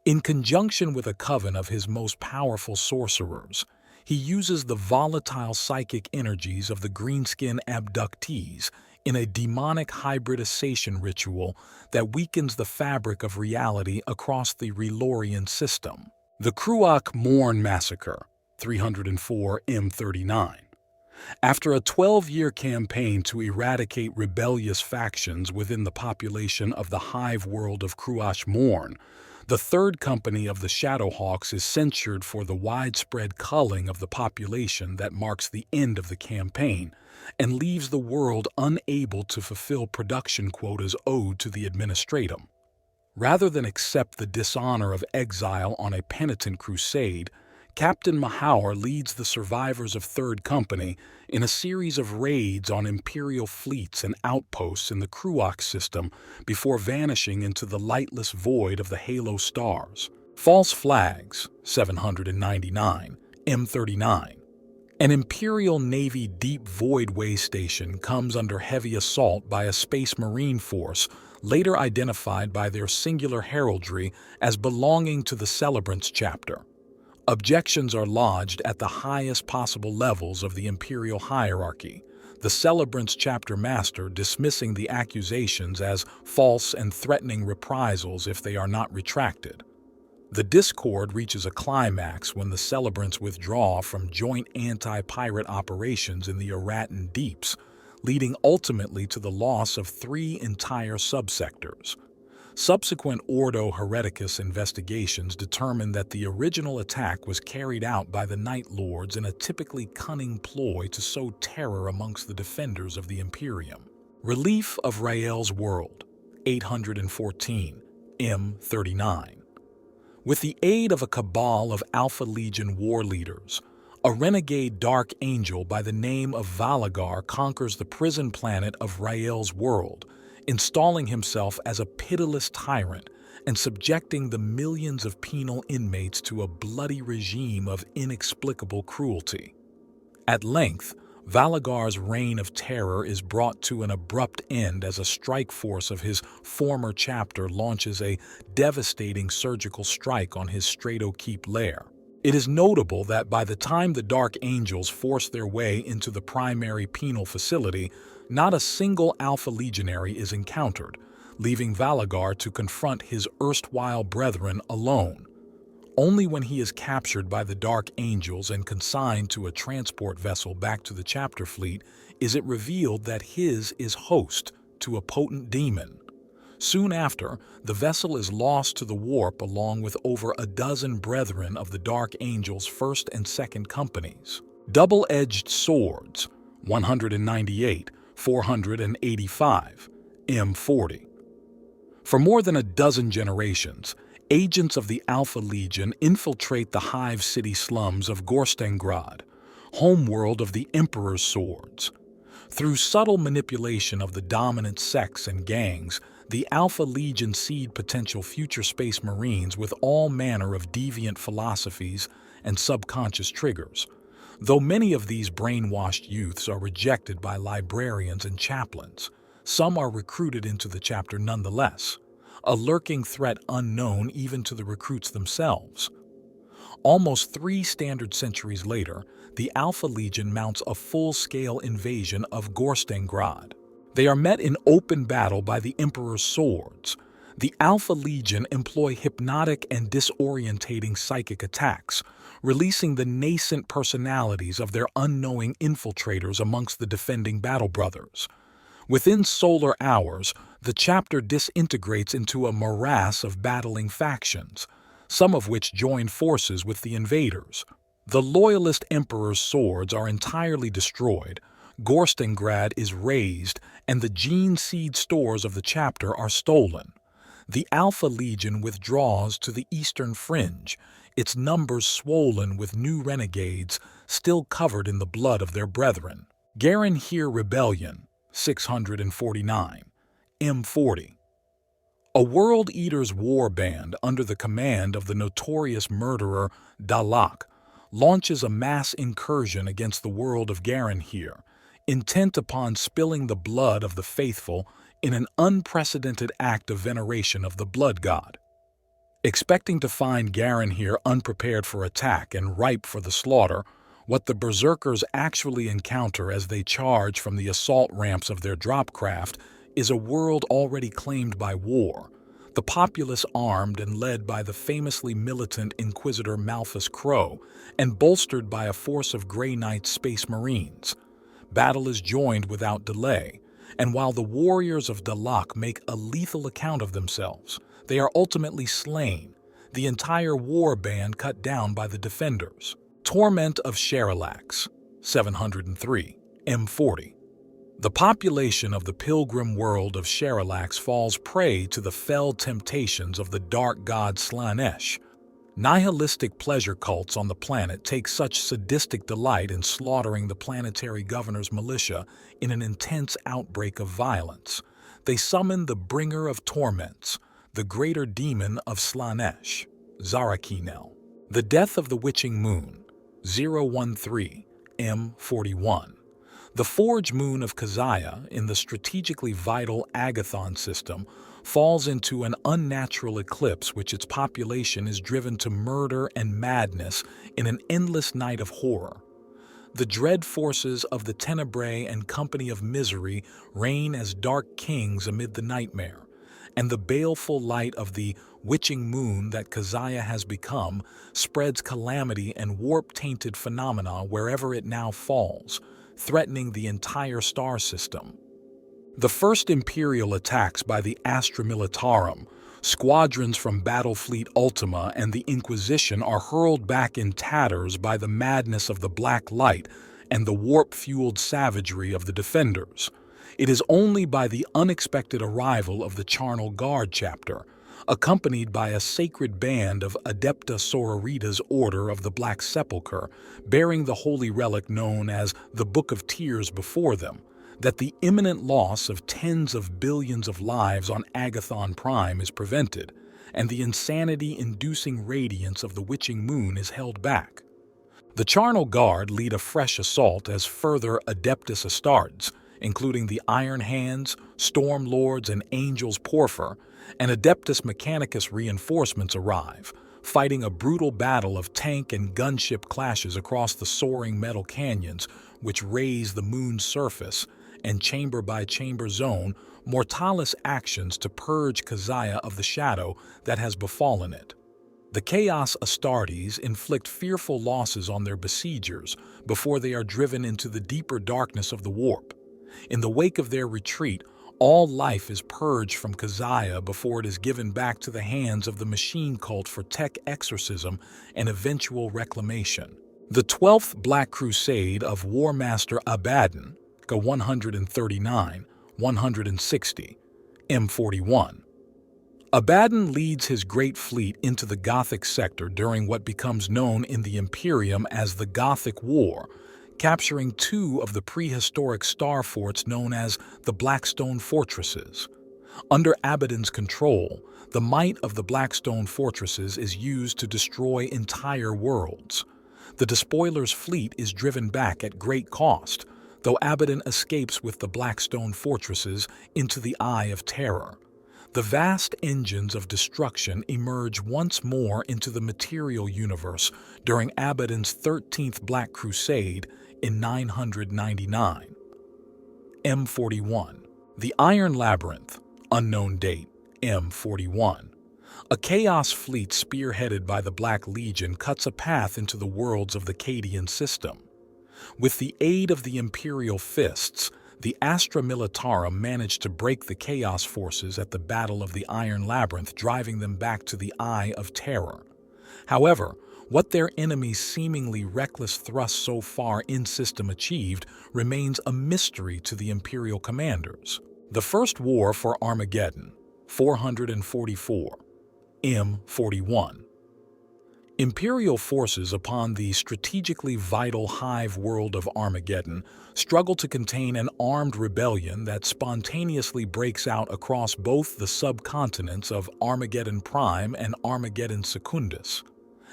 In conjunction with a coven of his most powerful sorcerers, he uses the volatile psychic energies of the Greenskin abductees in a demonic hybridization ritual that weakens the fabric of reality across the Relorian system. The Kruak Morn Massacre, 304 M39. After a 12-year campaign to eradicate rebellious factions within the population of the hive world of Kruash Morn, the Third Company of the Shadowhawks is censured for the widespread culling of the population that marks the end of the campaign and leaves the world unable to fulfill production quotas owed to the Administratum. Rather than accept the dishonor of exile on a penitent crusade, Captain Mahaur leads the survivors of Third Company in a series of raids on Imperial fleets and outposts in the Kruak system before vanishing into the lightless void of the Halo stars. False Flags, 799, M39. An Imperial Navy deep void way station comes under heavy assault by a Space Marine force later identified by their singular heraldry as belonging to the Celebrants chapter. Objections are lodged at the highest possible levels of the Imperial hierarchy, the Celebrants chapter master dismissing the accusations as false and threatening reprisals if they are not retracted. The discord reaches a climax when the Celebrants withdraw from joint anti-pirate operations in the Eratan Deeps, leading ultimately to the loss of 3 entire subsectors. Subsequent Ordo Hereticus investigations determined that the original attack was carried out by the Night Lords in a typically cunning ploy to sow terror amongst the defenders of the Imperium. Relief of Rael's World, 814, M39. With the aid of a cabal of Alpha Legion war leaders, a renegade Dark Angel by the name of Valagar conquers the prison planet of Rael's World, installing himself as a pitiless tyrant and subjecting the millions of penal inmates to a bloody regime of inexplicable cruelty. At length, Valagar's reign of terror is brought to an abrupt end as a strike force of his former chapter launches a devastating surgical strike on his Strato Keep lair. It is notable that by the time the Dark Angels force their way into the primary penal facility, not a single Alpha Legionary is encountered, leaving Valagar to confront his erstwhile brethren alone. Only when he is captured by the Dark Angels and consigned to a transport vessel back to the chapter fleet is it revealed that his is host to a potent demon. Soon after, the vessel is lost to the warp along with over a dozen brethren of the Dark Angel's first and second companies. Double-edged swords, 198, 485, M40. For more than a dozen generations, agents of the Alpha Legion infiltrate the hive city slums of Gorstengrad, homeworld of the Emperor's swords. Through subtle manipulation of the dominant sects and gangs, the Alpha Legion seed potential future space marines with all manner of deviant philosophies and subconscious triggers. Though many of these brainwashed youths are rejected by librarians and chaplains, some are recruited into the chapter nonetheless, a lurking threat unknown even to the recruits themselves. Almost 3 standard centuries later, the Alpha Legion mounts a full-scale invasion of Gorstengrad. They are met in open battle by the Emperor's swords. The Alpha Legion employ hypnotic and disorientating psychic attacks, releasing the nascent personalities of their unknowing infiltrators amongst the defending battle brothers. Within solar hours, the chapter disintegrates into a morass of battling factions, some of which join forces with the invaders. The Loyalist Emperor's swords are entirely destroyed, Gorstengrad is razed, and the gene seed stores of the chapter are stolen. The Alpha Legion withdraws to the eastern fringe, its numbers swollen with new renegades still covered in the blood of their brethren. Garanhir Rebellion, 649, M40. A World Eater's warband under the command of the notorious murderer Dalak launches a mass incursion against the world of Garanhir, intent upon spilling the blood of the faithful in an unprecedented act of veneration of the blood god. Expecting to find Garanhir unprepared for attack and ripe for the slaughter, what the berserkers actually encounter as they charge from the assault ramps of their dropcraft is a world already claimed by war, the populace armed and led by the famously militant Inquisitor Malthus Crow and bolstered by a force of Grey Knight Space Marines. Battle is joined without delay, and while the warriors of Dalak make a lethal account of themselves, they are ultimately slain, the entire war band cut down by the defenders. Torment of Sherilax, 703, M40. The population of the pilgrim world of Sherilax falls prey to the fell temptations of the dark god Slaanesh. Nihilistic pleasure cults on the planet take such sadistic delight in slaughtering the planetary governor's militia in an intense outbreak of violence. They summon the bringer of torments, the greater demon of Slaanesh, Zarakinel. The death of the witching moon, 013, M41. The Forge Moon of Keziah in the strategically vital Agathon system falls into an unnatural eclipse which its population is driven to murder and madness in an endless night of horror. The dread forces of the Tenebrae and Company of Misery reign as dark kings amid the nightmare, and the baleful light of the witching moon that Keziah has become spreads calamity and warp-tainted phenomena wherever it now falls, threatening the entire star system. The first Imperial attacks by the Astra Militarum, squadrons from Battlefleet Ultima and the Inquisition are hurled back in tatters by the madness of the Black Light and the warp-fueled savagery of the Defenders. It is only by the unexpected arrival of the Charnel Guard chapter, accompanied by a sacred band of Adepta Sororita's Order of the Black Sepulchre, bearing the holy relic known as the Book of Tears before them, that the imminent loss of tens of billions of lives on Agathon Prime is prevented, and the insanity-inducing radiance of the witching moon is held back. The Charnel Guard lead a fresh assault as further Adeptus Astartes, including the Iron Hands, Storm Lords, and Angels Porphyr, and Adeptus Mechanicus reinforcements arrive, fighting a brutal battle of tank and gunship clashes across the soaring metal canyons which raise the moon's surface, and chamber-by-chamber zone Mortalis actions to purge Keziah of the shadow that has befallen it. The Chaos Astartes inflict fearful losses on their besiegers before they are driven into the deeper darkness of the warp. In the wake of their retreat, All life is purged from Keziah before it is given back to the hands of the machine cult for tech exorcism and eventual reclamation. The 12th Black Crusade of War Master Abaddon, 139-160, M41. Abaddon leads his great fleet into the Gothic sector during what becomes known in the Imperium as the Gothic War, capturing two of the prehistoric star forts known as the Blackstone Fortresses. Under Abaddon's control, the might of the Blackstone Fortresses is used to destroy entire worlds. The despoiler's fleet is driven back at great cost, though Abaddon escapes with the Blackstone Fortresses into the Eye of Terror. The vast engines of destruction emerge once more into the material universe during Abaddon's 13th Black Crusade in 999. M41. The Iron Labyrinth, unknown date, M41. A chaos fleet spearheaded by the Black Legion cuts a path into the worlds of the Cadian system. With the aid of the Imperial Fists, the Astra Militarum managed to break the Chaos forces at the Battle of the Iron Labyrinth, driving them back to the Eye of Terror. However, what their enemies' seemingly reckless thrust so far in-system achieved remains a mystery to the Imperial commanders. The First War for Armageddon, 444, M41. Imperial forces upon the strategically vital hive world of Armageddon struggle to contain an armed rebellion that spontaneously breaks out across both the subcontinents of Armageddon Prime and Armageddon Secundus.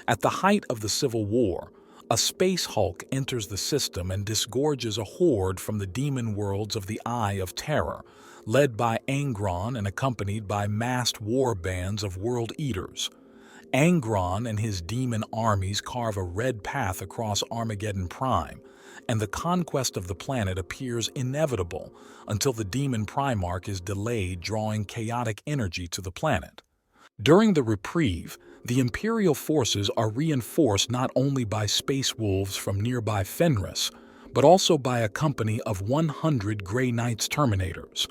At the height of the Civil War, a space hulk enters the system and disgorges a horde from the demon worlds of the Eye of Terror, led by Angron and accompanied by massed war bands of world eaters. Angron and his demon armies carve a red path across Armageddon Prime, and the conquest of the planet appears inevitable until the demon Primarch is delayed, drawing chaotic energy to the planet. During the reprieve, the Imperial forces are reinforced not only by space wolves from nearby Fenris, but also by a company of 100 Grey Knights Terminators.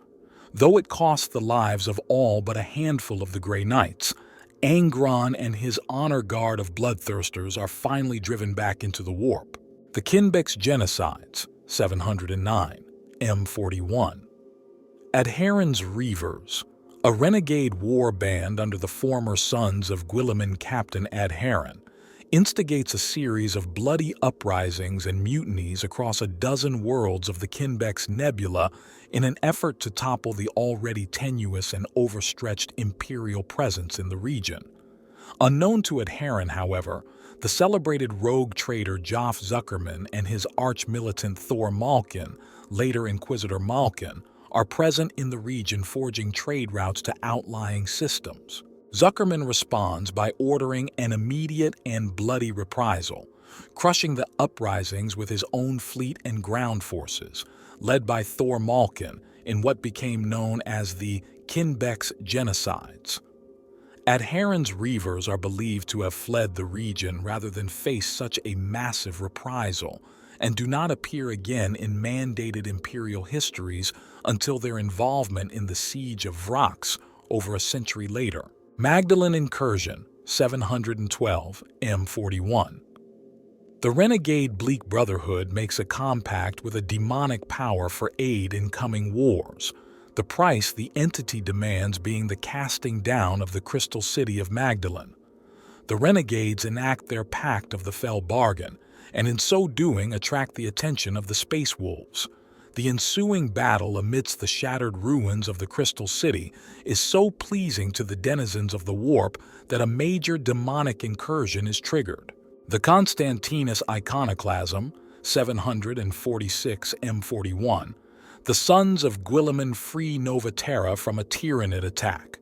Though it costs the lives of all but a handful of the Grey Knights, Angron and his honor guard of bloodthirsters are finally driven back into the warp. The Kinbex Genocides, 709, M41. Adherens Reavers, a renegade war band under the former sons of Guilliman Captain Adheren, instigates a series of bloody uprisings and mutinies across a dozen worlds of the Kinbex Nebula in an effort to topple the already tenuous and overstretched Imperial presence in the region. Unknown to Adheren, however, the celebrated rogue traitor Joff Zuckerman and his arch-militant Thor Malkin, later Inquisitor Malkin, are present in the region, forging trade routes to outlying systems. Zuckerman responds by ordering an immediate and bloody reprisal, crushing the uprisings with his own fleet and ground forces, led by Thor Malkin in what became known as the Kinbex Genocides. Adherens Reavers are believed to have fled the region rather than face such a massive reprisal, and do not appear again in mandated Imperial histories until their involvement in the Siege of Vrax over a century later. Magdalene Incursion, 712, M41. The renegade Bleak Brotherhood makes a compact with a demonic power for aid in coming wars, the price the entity demands being the casting down of the Crystal City of Magdalene. The renegades enact their Pact of the Fell Bargain, and in so doing attract the attention of the Space Wolves. The ensuing battle amidst the shattered ruins of the Crystal City is so pleasing to the denizens of the Warp that a major demonic incursion is triggered. The Constantinus Iconoclasm, 746 M41, the sons of Guilliman free Nova Terra from a Tyranid attack.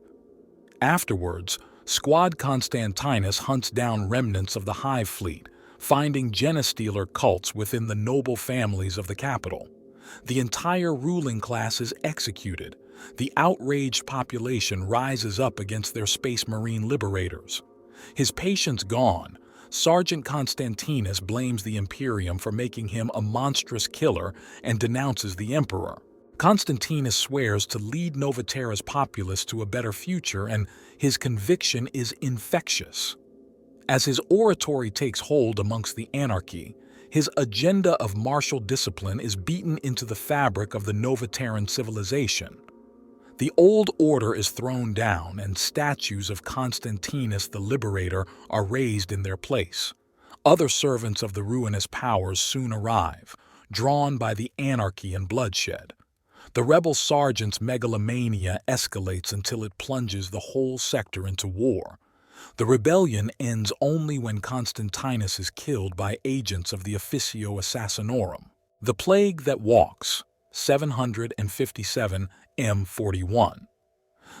Afterwards, Squad Constantinus hunts down remnants of the Hive fleet, finding Genestealer cults within the noble families of the capital. The entire ruling class is executed. The outraged population rises up against their Space Marine liberators. His patience gone, Sergeant Constantinus blames the Imperium for making him a monstrous killer and denounces the Emperor. Constantinus swears to lead Novaterra's populace to a better future, and his conviction is infectious. As his oratory takes hold amongst the anarchy, his agenda of martial discipline is beaten into the fabric of the Novaterran civilization. The old order is thrown down, and statues of Constantinus the Liberator are raised in their place. Other servants of the ruinous powers soon arrive, drawn by the anarchy and bloodshed. The rebel sergeant's megalomania escalates until it plunges the whole sector into war. The rebellion ends only when Constantinus is killed by agents of the Officio Assassinorum. The Plague That Walks, 757 M41.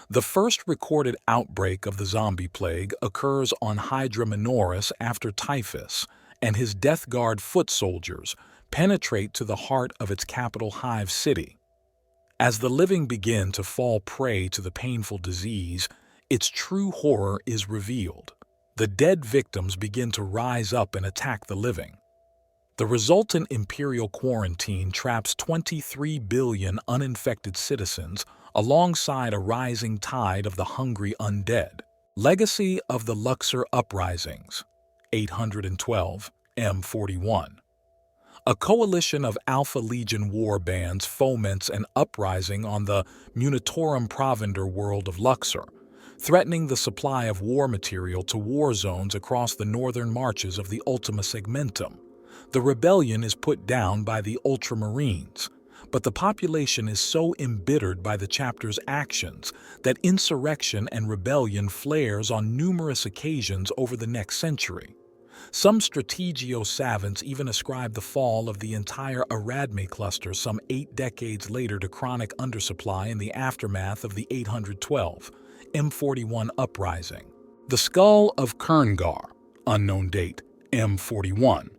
The first recorded outbreak of the zombie plague occurs on Hydra Minoris after Typhus and his Death Guard foot soldiers penetrate to the heart of its capital Hive City. As the living begin to fall prey to the painful disease, its true horror is revealed. The dead victims begin to rise up and attack the living. The resultant imperial quarantine traps 23 billion uninfected citizens alongside a rising tide of the hungry undead. Legacy of the Luxor Uprisings, 812 M41. A coalition of Alpha Legion warbands foments an uprising on the Munitorum Provender world of Luxor, threatening the supply of war material to war zones across the northern marches of the Ultima Segmentum. The rebellion is put down by the Ultramarines, but the population is so embittered by the chapter's actions that insurrection and rebellion flares on numerous occasions over the next century. Some strategio savants even ascribe the fall of the entire Aradme cluster some 8 decades later to chronic undersupply in the aftermath of the 812 M41 uprising. The Skull of Kerngar, unknown date, M41.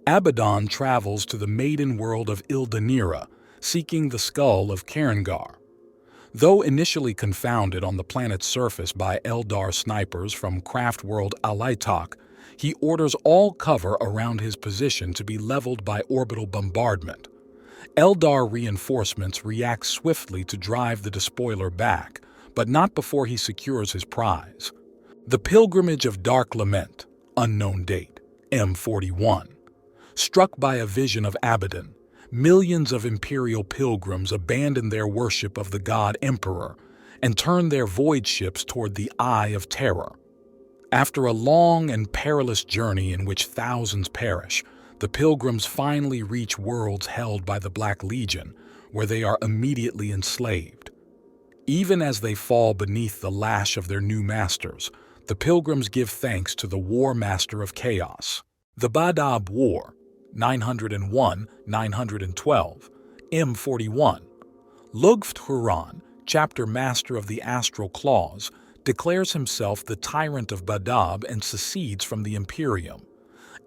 Abaddon travels to the maiden world of Ildanira, seeking the skull of Kerngar. Though initially confounded on the planet's surface by Eldar snipers from craft world Alaitok, he orders all cover around his position to be leveled by orbital bombardment. Eldar reinforcements react swiftly to drive the despoiler back, but not before he secures his prize. The Pilgrimage of Dark Lament, unknown date, M41. Struck by a vision of Abaddon, millions of imperial pilgrims abandon their worship of the god Emperor and turn their void ships toward the Eye of Terror. After a long and perilous journey in which thousands perish, the pilgrims finally reach worlds held by the Black Legion, where they are immediately enslaved. Even as they fall beneath the lash of their new masters, the pilgrims give thanks to the War Master of Chaos. The Badab War, 901-912, M41. Lugft-Huron, chapter master of the Astral Claws, declares himself the tyrant of Badab and secedes from the Imperium.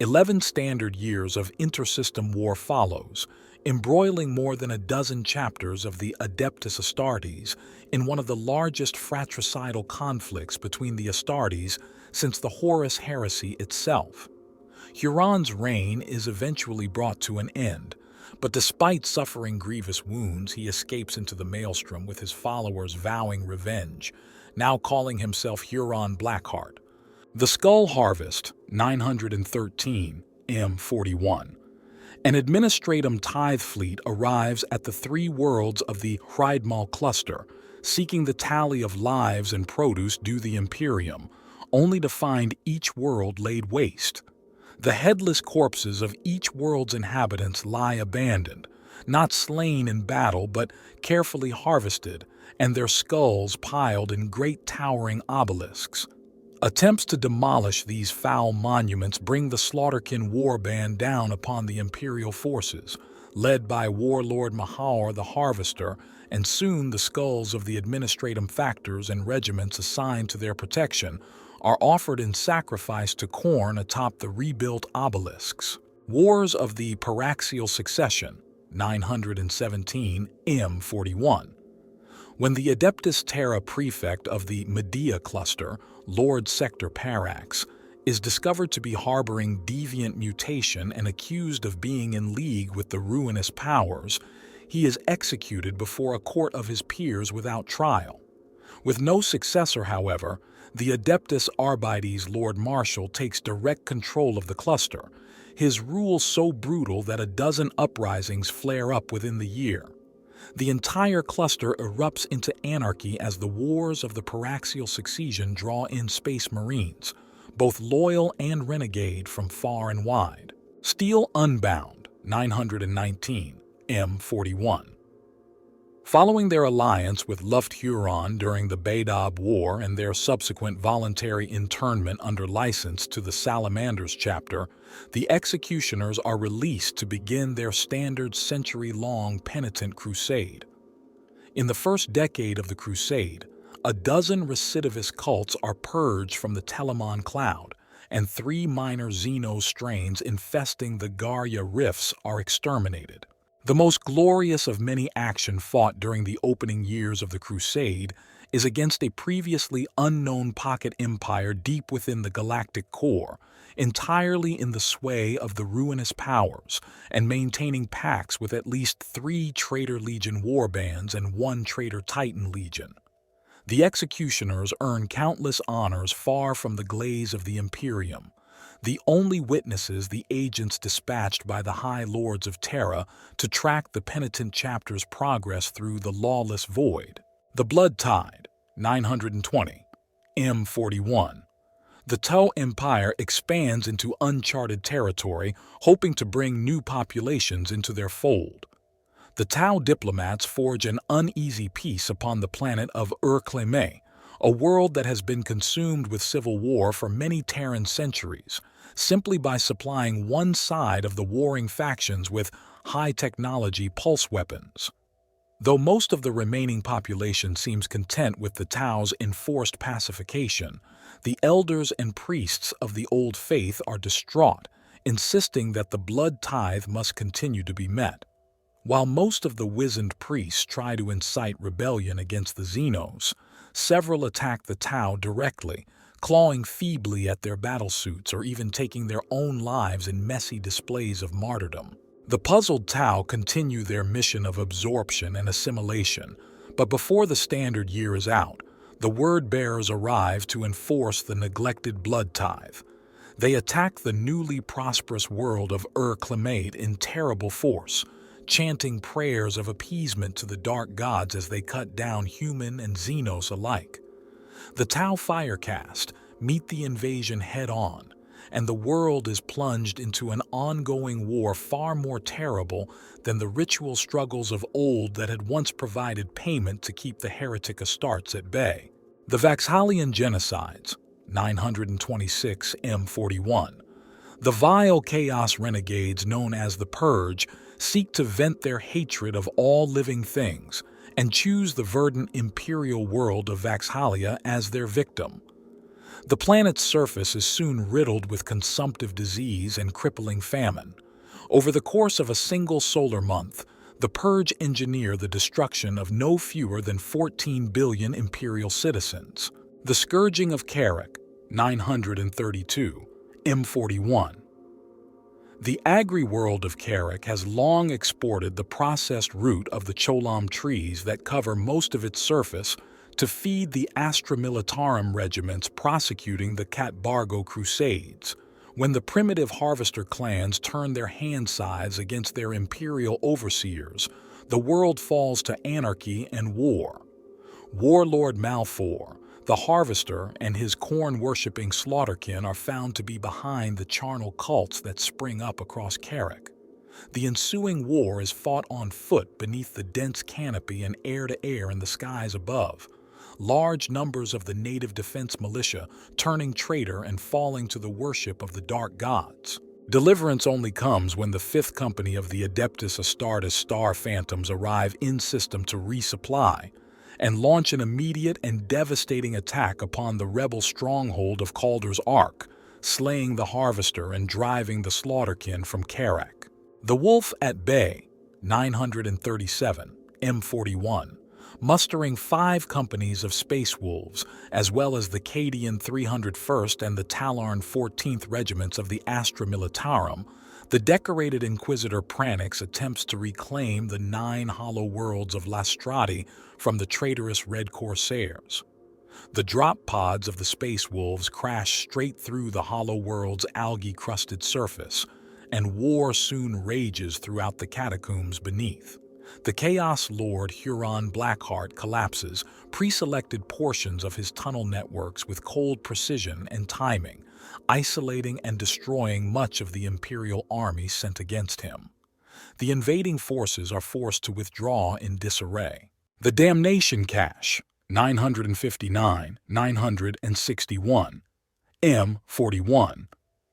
11 standard years of intersystem war follows, embroiling more than a dozen chapters of the Adeptus Astartes in one of the largest fratricidal conflicts between the Astartes since the Horus Heresy itself. Huron's reign is eventually brought to an end, but despite suffering grievous wounds, he escapes into the maelstrom with his followers vowing revenge, now calling himself Huron Blackheart. The Skull Harvest, 913 M41. An Administratum tithe fleet arrives at the 3 worlds of the Hreidmal cluster, seeking the tally of lives and produce due the Imperium, only to find each world laid waste. The headless corpses of each world's inhabitants lie abandoned, not slain in battle but carefully harvested, and their skulls piled in great towering obelisks. Attempts to demolish these foul monuments bring the Slaughterkin warband down upon the Imperial forces, led by Warlord Mahar the Harvester, and soon the skulls of the Administratum factors and regiments assigned to their protection are offered in sacrifice to Khorne atop the rebuilt obelisks. Wars of the Paraxial Succession, 917 M41. When the Adeptus Terra prefect of the Medea cluster, Lord Sector Parax, is discovered to be harboring deviant mutation and accused of being in league with the ruinous powers, he is executed before a court of his peers without trial. With no successor, however, the Adeptus Arbites Lord Marshal takes direct control of the cluster, his rule so brutal that a dozen uprisings flare up within the year. The entire cluster erupts into anarchy as the wars of the Paraxial Succession draw in Space Marines, both loyal and renegade, from far and wide. Steel Unbound, 919, M41. Following their alliance with Luft Huron during the Badab War and their subsequent voluntary internment under license to the Salamanders chapter, the Executioners are released to begin their standard century-long penitent crusade. In the first decade of the crusade, a dozen recidivist cults are purged from the Telemon cloud, and 3 minor Xeno strains infesting the Garya rifts are exterminated. The most glorious of many action fought during the opening years of the Crusade is against a previously unknown pocket empire deep within the Galactic core, entirely in the sway of the ruinous powers and maintaining pacts with at least 3 Traitor Legion Warbands and 1 Traitor Titan Legion. The Executioners earn countless honors far from the glaze of the Imperium, the only witnesses the agents dispatched by the High Lords of Terra to track the penitent chapter's progress through the lawless void. The Blood Tide, 920, M41. The Tau Empire expands into uncharted territory, hoping to bring new populations into their fold. The Tau diplomats forge an uneasy peace upon the planet of Ur-Clemé, a world that has been consumed with civil war for many Terran centuries, simply by supplying one side of the warring factions with high-technology pulse weapons. Though most of the remaining population seems content with the Tau's enforced pacification, the elders and priests of the Old Faith are distraught, insisting that the blood tithe must continue to be met. While most of the wizened priests try to incite rebellion against the Xenos, several attack the Tau directly, clawing feebly at their battlesuits or even taking their own lives in messy displays of martyrdom. The puzzled Tau continue their mission of absorption and assimilation, but before the standard year is out, the word-bearers arrive to enforce the neglected blood tithe. They attack the newly prosperous world of Ur-Clemé in terrible force, chanting prayers of appeasement to the dark gods as they cut down human and Xenos alike. The Tau Firecast meet the invasion head-on, and the world is plunged into an ongoing war far more terrible than the ritual struggles of old that had once provided payment to keep the heretic Astartes at bay. The Vaxhalian Genocides, 926 M41. The vile Chaos renegades known as the Purge seek to vent their hatred of all living things and choose the verdant imperial world of Vaxhalia as their victim. The planet's surface is soon riddled with consumptive disease and crippling famine. Over the course of a single solar month, the Purge engineer the destruction of no fewer than 14 billion imperial citizens. The Scourging of Carrick, 932, M41. The agri-world of Carrick has long exported the processed root of the cholam trees that cover most of its surface to feed the Astra Militarum regiments prosecuting the Katbargo Crusades. When the primitive harvester clans turn their hand scythes against their imperial overseers, the world falls to anarchy and war. Warlord Malfor, the harvester, and his corn-worshipping slaughterkin are found to be behind the charnel cults that spring up across Carrick. The ensuing war is fought on foot beneath the dense canopy and air-to-air in the skies above, large numbers of the native defense militia turning traitor and falling to the worship of the dark gods. Deliverance only comes when the 5th Company of the Adeptus Astartes Star Phantoms arrive in-system to resupply and launch an immediate and devastating attack upon the rebel stronghold of Calder's Ark, slaying the Harvester and driving the Slaughterkin from Carrick. The Wolf at Bay, 937, M41, mustering 5 companies of Space Wolves, as well as the Cadian 301st and the Talarn 14th Regiments of the Astra Militarum, The decorated Inquisitor Pranix attempts to reclaim the 9 hollow worlds of Lastrati from the traitorous Red Corsairs. The drop pods of the Space Wolves crash straight through the hollow world's algae-crusted surface, and war soon rages throughout the catacombs beneath. The Chaos Lord Huron Blackheart collapses pre-selected portions of his tunnel networks with cold precision and timing, isolating and destroying much of the Imperial army sent against him. The invading forces are forced to withdraw in disarray. The Damnation Cache, 959-961, M41.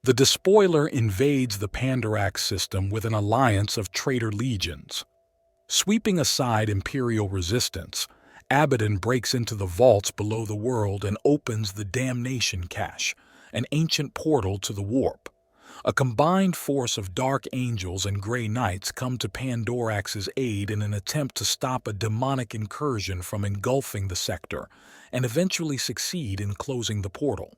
The Despoiler invades the Pandarax system with an alliance of traitor legions. Sweeping aside Imperial resistance, Abaddon breaks into the vaults below the world and opens the Damnation Cache, an ancient portal to the warp. A combined force of Dark Angels and Grey Knights come to Pandorax's aid in an attempt to stop a demonic incursion from engulfing the sector, and eventually succeed in closing the portal.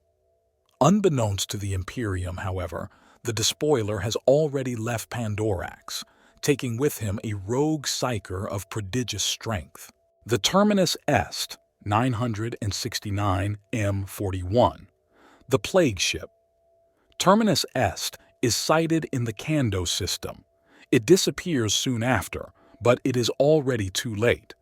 Unbeknownst to the Imperium, however, the Despoiler has already left Pandorax, taking with him a rogue psyker of prodigious strength. The Terminus Est, 969 M41. The Plague Ship. Terminus Est is sighted in the Kando system. It disappears soon after, but it is already too late.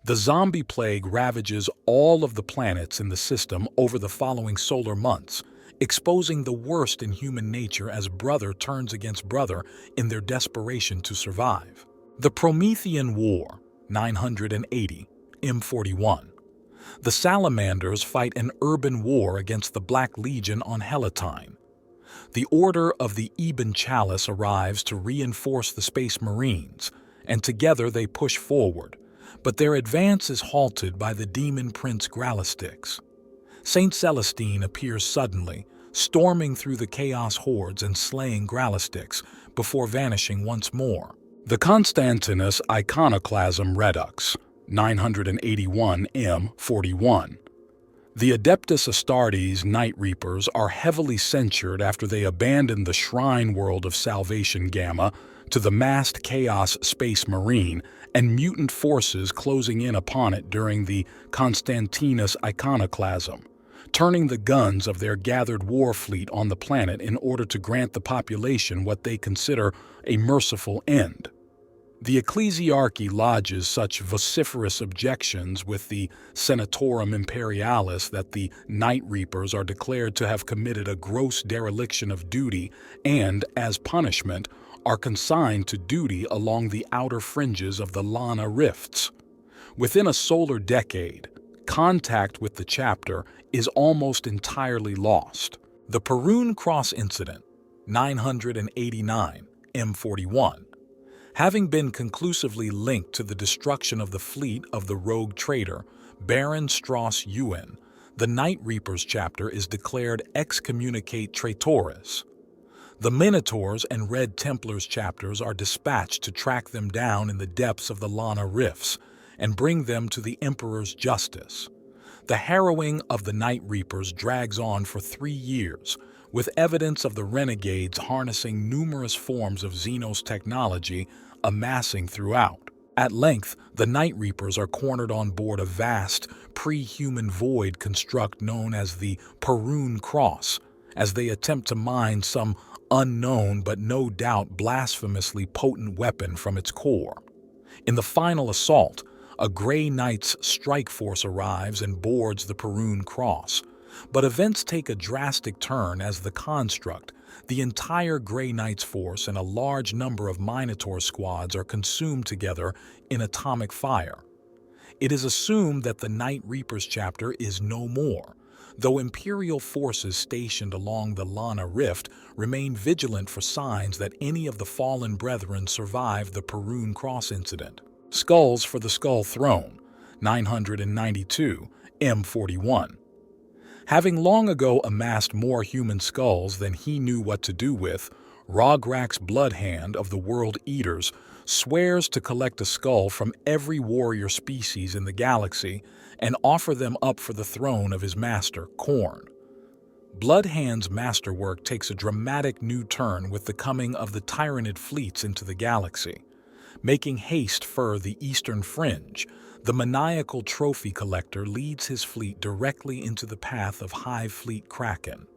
The zombie plague ravages all of the planets in the system over the following solar months, exposing the worst in human nature as brother turns against brother in their desperation to survive. The Promethean War, 980, M41. The Salamanders fight an urban war against the Black Legion on Helatine. The Order of the Eben Chalice arrives to reinforce the Space Marines, and together they push forward, but their advance is halted by the demon prince Galactic. Saint Celestine appears suddenly, storming through the chaos hordes and slaying Galactic before vanishing once more. The Constantinus Iconoclasm Redux, 981 M41. The Adeptus Astartes Night Reapers are heavily censured after they abandoned the shrine world of Salvation Gamma to the massed Chaos Space Marine and mutant forces closing in upon it during the Constantinus Iconoclasm, turning the guns of their gathered war fleet on the planet in order to grant the population what they consider a merciful end. The Ecclesiarchy lodges such vociferous objections with the Senatorum Imperialis that the Night Reapers are declared to have committed a gross dereliction of duty and, as punishment, are consigned to duty along the outer fringes of the Lana Rifts. Within a solar decade, contact with the chapter is almost entirely lost. The Perun Cross Incident, 989 M41. Having been conclusively linked to the destruction of the fleet of the rogue traitor, Baron Strauss Ewan, the Night Reapers chapter is declared excommunicate traitoris. The Minotaurs and Red Templars chapters are dispatched to track them down in the depths of the Lana Rifts and bring them to the Emperor's justice. The harrowing of the Night Reapers drags on for 3 years, with evidence of the renegades harnessing numerous forms of Xenos technology amassing throughout. At length, the Night Reapers are cornered on board a vast, pre-human void construct known as the Perun Cross, as they attempt to mine some unknown but no doubt blasphemously potent weapon from its core. In the final assault, a Grey Knight's strike force arrives and boards the Perun Cross, but events take a drastic turn as the construct, the entire Grey Knight's force and a large number of Minotaur squads are consumed together in atomic fire. It is assumed that the Night Reapers chapter is no more, though Imperial forces stationed along the Lana Rift remain vigilant for signs that any of the fallen brethren survived the Perun Cross incident. Skulls for the Skull Throne, 992 M41. Having long ago amassed more human skulls than he knew what to do with, Rograk's Bloodhand of the World Eaters swears to collect a skull from every warrior species in the galaxy and offer them up for the throne of his master, Khorne. Bloodhand's masterwork takes a dramatic new turn with the coming of the Tyranid fleets into the galaxy. Making haste for the Eastern Fringe, the maniacal trophy collector leads his fleet directly into the path of Hive Fleet Kraken.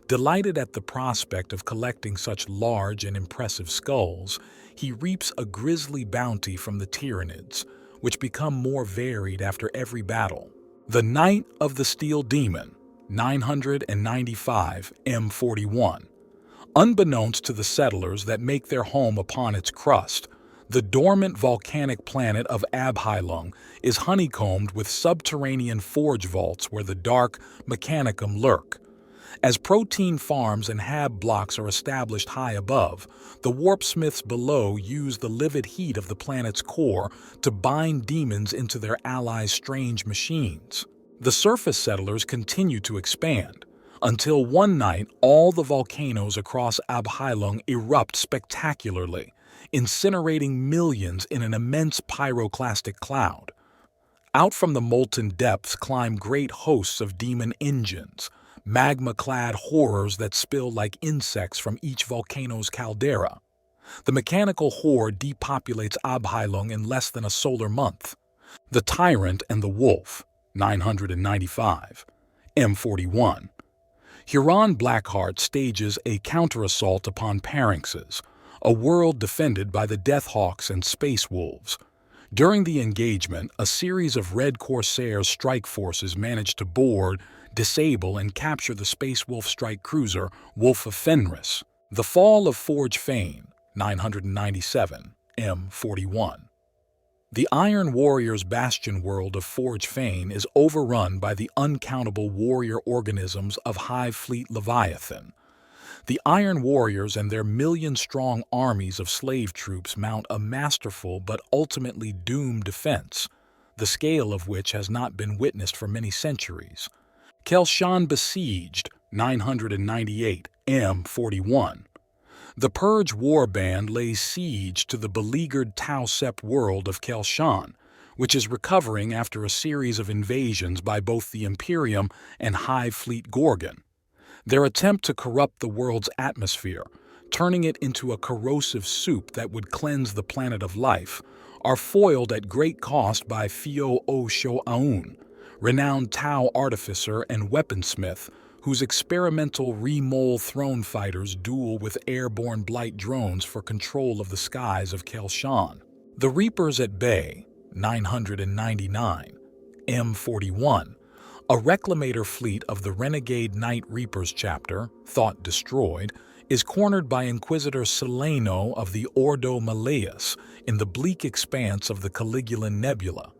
Delighted at the prospect of collecting such large and impressive skulls, he reaps a grisly bounty from the Tyranids, which become more varied after every battle. The Knight of the Steel Demon, 995 M41. Unbeknownst to the settlers that make their home upon its crust, the dormant volcanic planet of Abheilung is honeycombed with subterranean forge vaults where the dark mechanicum lurk. As protein farms and hab blocks are established high above, the warpsmiths below use the livid heat of the planet's core to bind demons into their allies' strange machines. The surface settlers continue to expand, until one night all the volcanoes across Abheilung erupt spectacularly, incinerating millions in an immense pyroclastic cloud. Out from the molten depths climb great hosts of demon engines, magma-clad horrors that spill like insects from each volcano's caldera. The mechanical horde depopulates Abheilung in less than a solar month. The Tyrant and the Wolf, 995, M41. Huron Blackheart stages a counter-assault upon Parinxes, a world defended by the Deathhawks and Space Wolves. During the engagement, a series of Red Corsairs strike forces managed to board, disable, and capture the Space Wolf strike cruiser Wolf of Fenris. The fall of Forge Fane, 997, M41. The Iron Warrior's bastion world of Forge Fane is overrun by the uncountable warrior organisms of Hive Fleet Leviathan. The Iron Warriors and their million-strong armies of slave troops mount a masterful but ultimately doomed defense, the scale of which has not been witnessed for many centuries. Kelshan besieged, 998, M41. The Purge Warband lays siege to the beleaguered Tau Sep world of Kelshan, which is recovering after a series of invasions by both the Imperium and Hive Fleet Gorgon. Their attempt to corrupt the world's atmosphere, turning it into a corrosive soup that would cleanse the planet of life, are foiled at great cost by Fio O Sho Aun, renowned Tau artificer and weaponsmith, whose experimental Remole throne fighters duel with airborne blight drones for control of the skies of Kelshan. The Reapers at Bay, 999, M41, a reclamator fleet of the Renegade Knight Reapers chapter, thought destroyed, is cornered by Inquisitor Seleno of the Ordo Malleus in the bleak expanse of the Caligulan Nebula.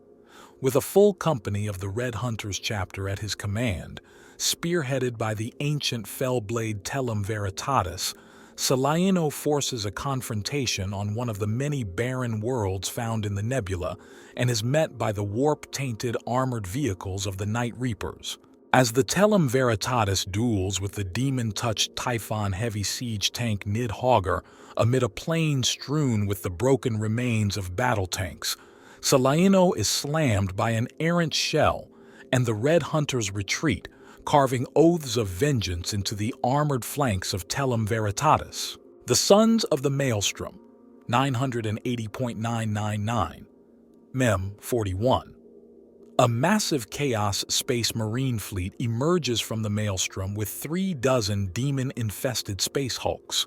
With a full company of the Red Hunters chapter at his command, spearheaded by the ancient Fellblade Tellum Veritatis, Seleno forces a confrontation on one of the many barren worlds found in the nebula and is met by the warp-tainted armored vehicles of the Night Reapers. As the Tellum Veritatis duels with the demon-touched Typhon heavy siege tank Nidhogger amid a plain strewn with the broken remains of battle tanks, Seleno is slammed by an errant shell, and the Red Hunters retreat, carving oaths of vengeance into the armored flanks of Tellum Veritatis. The Sons of the Maelstrom, 980.999, Mem 41. A massive Chaos Space Marine fleet emerges from the Maelstrom with 36 demon-infested space hulks.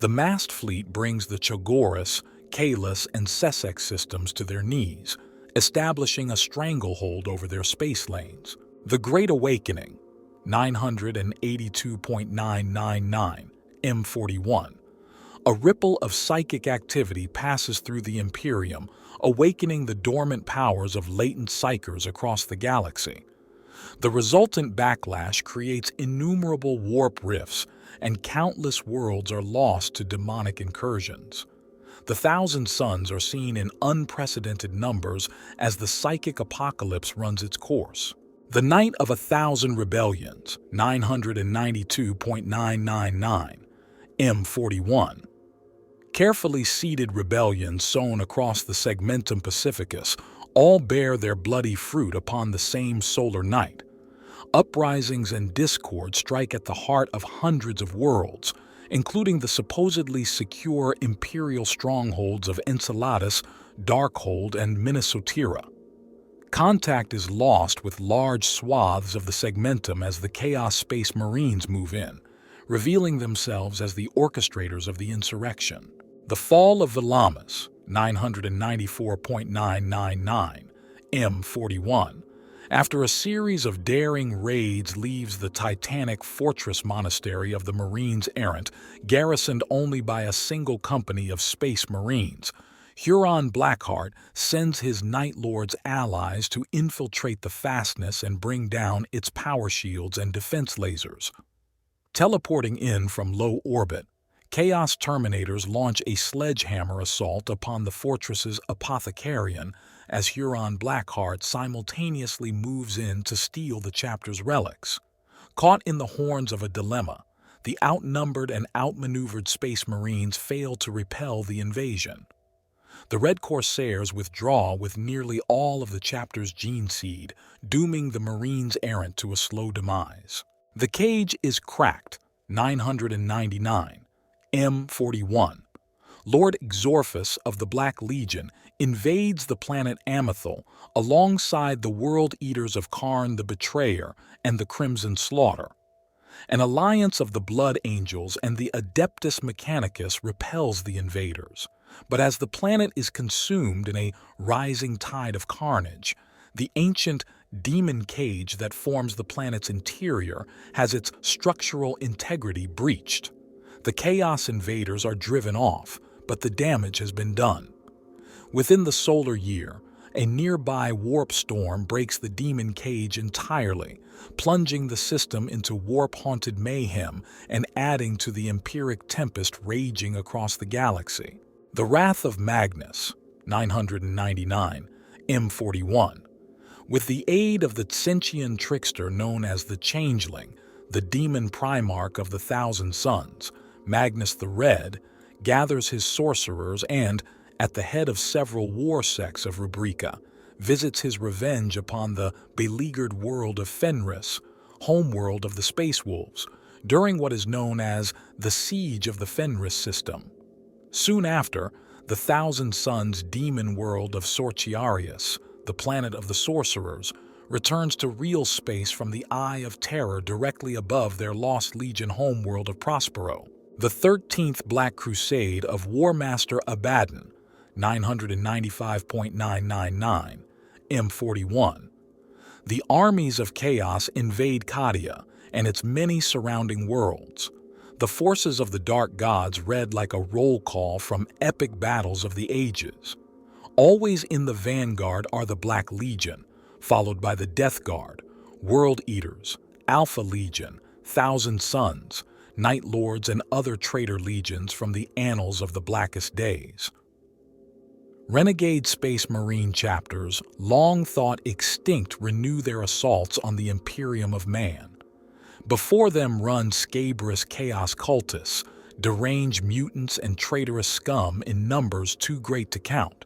The massed fleet brings the Chogoris, Kalis, and Sesek systems to their knees, establishing a stranglehold over their space lanes. The Great Awakening, 982.999, M41. A ripple of psychic activity passes through the Imperium, awakening the dormant powers of latent psychers across the galaxy. The resultant backlash creates innumerable warp rifts, and countless worlds are lost to demonic incursions. The Thousand Suns are seen in unprecedented numbers as the psychic apocalypse runs its course. The Night of 1,000 Rebellions, 992.999, M41. Carefully seeded rebellions sown across the Segmentum Pacificus all bear their bloody fruit upon the same solar night. Uprisings and discord strike at the heart of hundreds of worlds, including the supposedly secure imperial strongholds of Enceladus, Darkhold, and Minnesotira. Contact is lost with large swaths of the segmentum as the Chaos Space Marines move in, revealing themselves as the orchestrators of the insurrection. The fall of Valamis, 994.999, M41, after a series of daring raids leaves the titanic fortress monastery of the Marines Errant, garrisoned only by a single company of Space Marines. Huron Blackheart sends his Night Lord's allies to infiltrate the fastness and bring down its power shields and defense lasers. Teleporting in from low orbit, Chaos Terminators launch a sledgehammer assault upon the fortress's Apothecarian as Huron Blackheart simultaneously moves in to steal the chapter's relics. Caught in the horns of a dilemma, the outnumbered and outmaneuvered Space Marines fail to repel the invasion. The Red Corsairs withdraw with nearly all of the chapter's gene seed, dooming the Marines Errant to a slow demise. The cage is cracked, 999. M41. Lord Exorphus of the Black Legion invades the planet Amethel alongside the World Eaters of Karn the Betrayer and the Crimson Slaughter. An alliance of the Blood Angels and the Adeptus Mechanicus repels the invaders, but as the planet is consumed in a rising tide of carnage, the ancient demon cage that forms the planet's interior has its structural integrity breached. The Chaos Invaders are driven off, but the damage has been done. Within the solar year, a nearby warp storm breaks the demon cage entirely, plunging the system into warp-haunted mayhem and adding to the empiric tempest raging across the galaxy. The Wrath of Magnus, 999, M41. With the aid of the Tsentian trickster known as the Changeling, the demon primarch of the Thousand Suns, Magnus the Red, gathers his sorcerers and, at the head of several war sects of Rubrica, visits his revenge upon the beleaguered world of Fenris, homeworld of the Space Wolves, during what is known as the Siege of the Fenris system. Soon after, the Thousand Suns demon world of Sorciarius, the planet of the sorcerers, returns to real space from the Eye of Terror directly above their Lost Legion homeworld of Prospero. The 13th Black Crusade of Warmaster Abaddon, 995.999, M41. The armies of chaos invade Cadia and its many surrounding worlds. The forces of the Dark Gods read like a roll call from epic battles of the ages. Always in the vanguard are the Black Legion, followed by the Death Guard, World Eaters, Alpha Legion, Thousand Suns, Night Lords, and other traitor legions from the annals of the blackest days. Renegade Space Marine chapters, long thought extinct, renew their assaults on the Imperium of Man. Before them run scabrous chaos cultists, deranged mutants, and traitorous scum in numbers too great to count.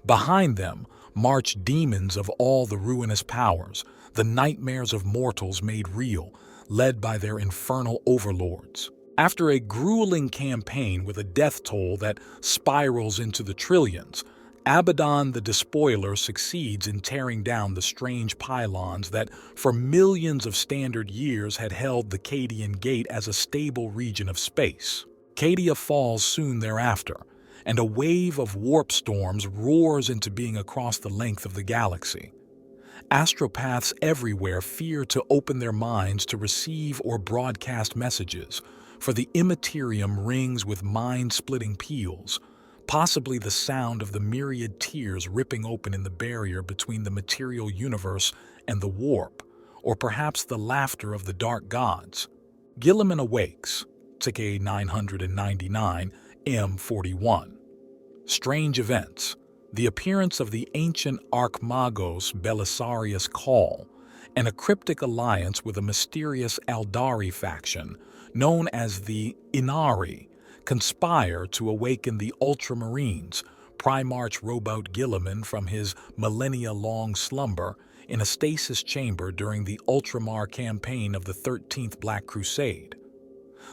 Behind them march demons of all the ruinous powers, the nightmares of mortals made real, led by their infernal overlords. After a grueling campaign with a death toll that spirals into the trillions, Abaddon the Despoiler succeeds in tearing down the strange pylons that for millions of standard years had held the Cadian Gate as a stable region of space. Cadia falls soon thereafter, and a wave of warp storms roars into being across the length of the galaxy. Astropaths everywhere fear to open their minds to receive or broadcast messages, for the immaterium rings with mind-splitting peals, possibly the sound of the myriad tears ripping open in the barrier between the material universe and the warp, or perhaps the laughter of the dark gods. Gilliman awakes, Ticke 999, M41. Strange events. The appearance of the ancient Archmagos Belisarius Call, and a cryptic alliance with a mysterious Aldari faction, known as the Inari, conspire to awaken the Ultramarines, Primarch rowboat Guilliman from his millennia-long slumber in a stasis chamber during the Ultramar campaign of the 13th Black Crusade.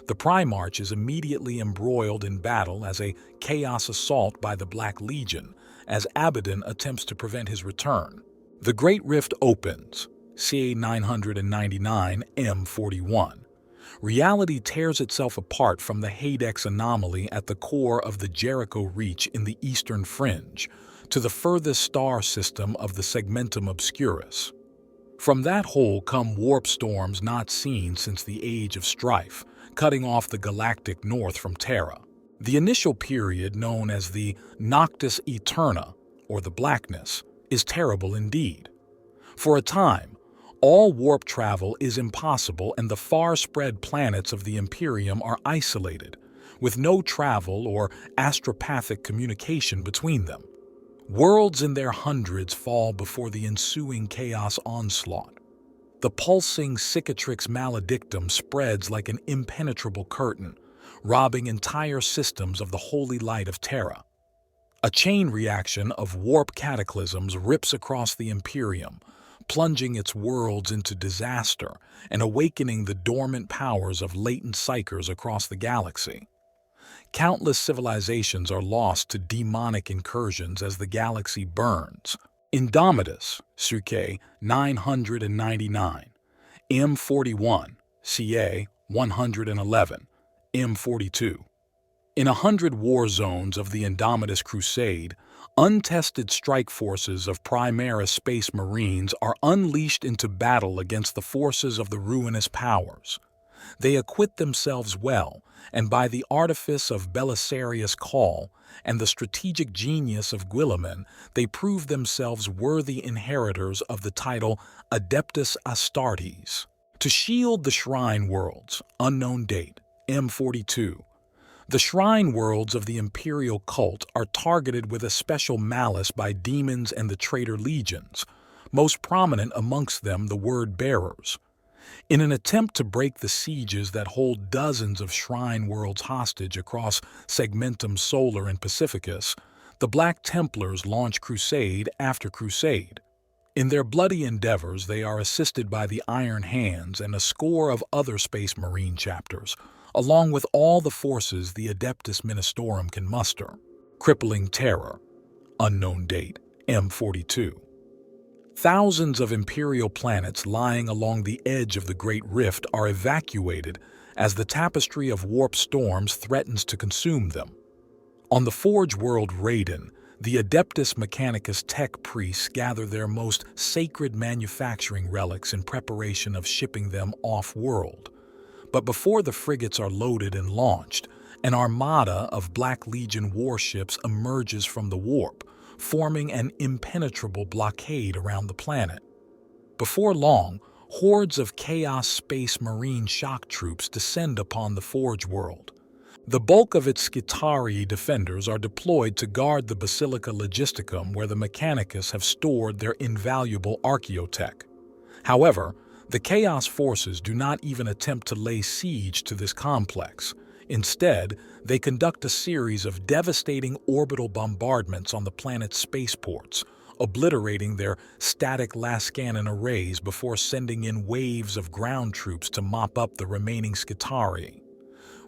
The Primarch is immediately embroiled in battle as a chaos assault by the Black Legion as Abaddon attempts to prevent his return. The Great Rift opens, ca. 999 M41. Reality tears itself apart from the Hadex anomaly at the core of the Jericho Reach in the Eastern Fringe to the furthest star system of the Segmentum Obscurus. From that hole come warp storms not seen since the Age of Strife, cutting off the galactic north from Terra. The initial period, known as the Noctis Eterna, or the Blackness, is terrible indeed. For a time, all warp travel is impossible and the far-spread planets of the Imperium are isolated, with no travel or astropathic communication between them. Worlds in their hundreds fall before the ensuing chaos onslaught. The pulsing cicatrix maledictum spreads like an impenetrable curtain, robbing entire systems of the holy light of Terra. A chain reaction of warp cataclysms rips across the Imperium, plunging its worlds into disaster and awakening the dormant powers of latent psychers across the galaxy. Countless civilizations are lost to demonic incursions as the galaxy burns. Indomitus, circa 999, M41, ca. 111, M42. In 100 war zones of the Indomitus Crusade, untested strike forces of Primaris Space Marines are unleashed into battle against the forces of the ruinous powers. They acquit themselves well, and by the artifice of Belisarius' call and the strategic genius of Guilliman, they prove themselves worthy inheritors of the title Adeptus Astartes. To shield the Shrine Worlds, unknown date, M42. The Shrine Worlds of the Imperial Cult are targeted with a special malice by demons and the Traitor Legions, most prominent amongst them the Word-Bearers. In an attempt to break the sieges that hold dozens of Shrine Worlds hostage across Segmentum Solar and Pacificus, the Black Templars launch crusade after crusade. In their bloody endeavors, they are assisted by the Iron Hands and a score of other Space Marine chapters, along with all the forces the Adeptus Ministorum can muster. Crippling terror. Unknown date. M42. Thousands of Imperial planets lying along the edge of the Great Rift are evacuated as the tapestry of warp storms threatens to consume them. On the Forge world Raiden, the Adeptus Mechanicus tech priests gather their most sacred manufacturing relics in preparation of shipping them off-world. But before the frigates are loaded and launched, an armada of Black Legion warships emerges from the warp, forming an impenetrable blockade around the planet. Before long, hordes of Chaos Space Marine shock troops descend upon the Forge world. The bulk of its Skitarii defenders are deployed to guard the Basilica Logisticum where the Mechanicus have stored their invaluable archaeotech. However, the Chaos forces do not even attempt to lay siege to this complex. Instead, they conduct a series of devastating orbital bombardments on the planet's spaceports, obliterating their static Lascanon arrays before sending in waves of ground troops to mop up the remaining Skitarii.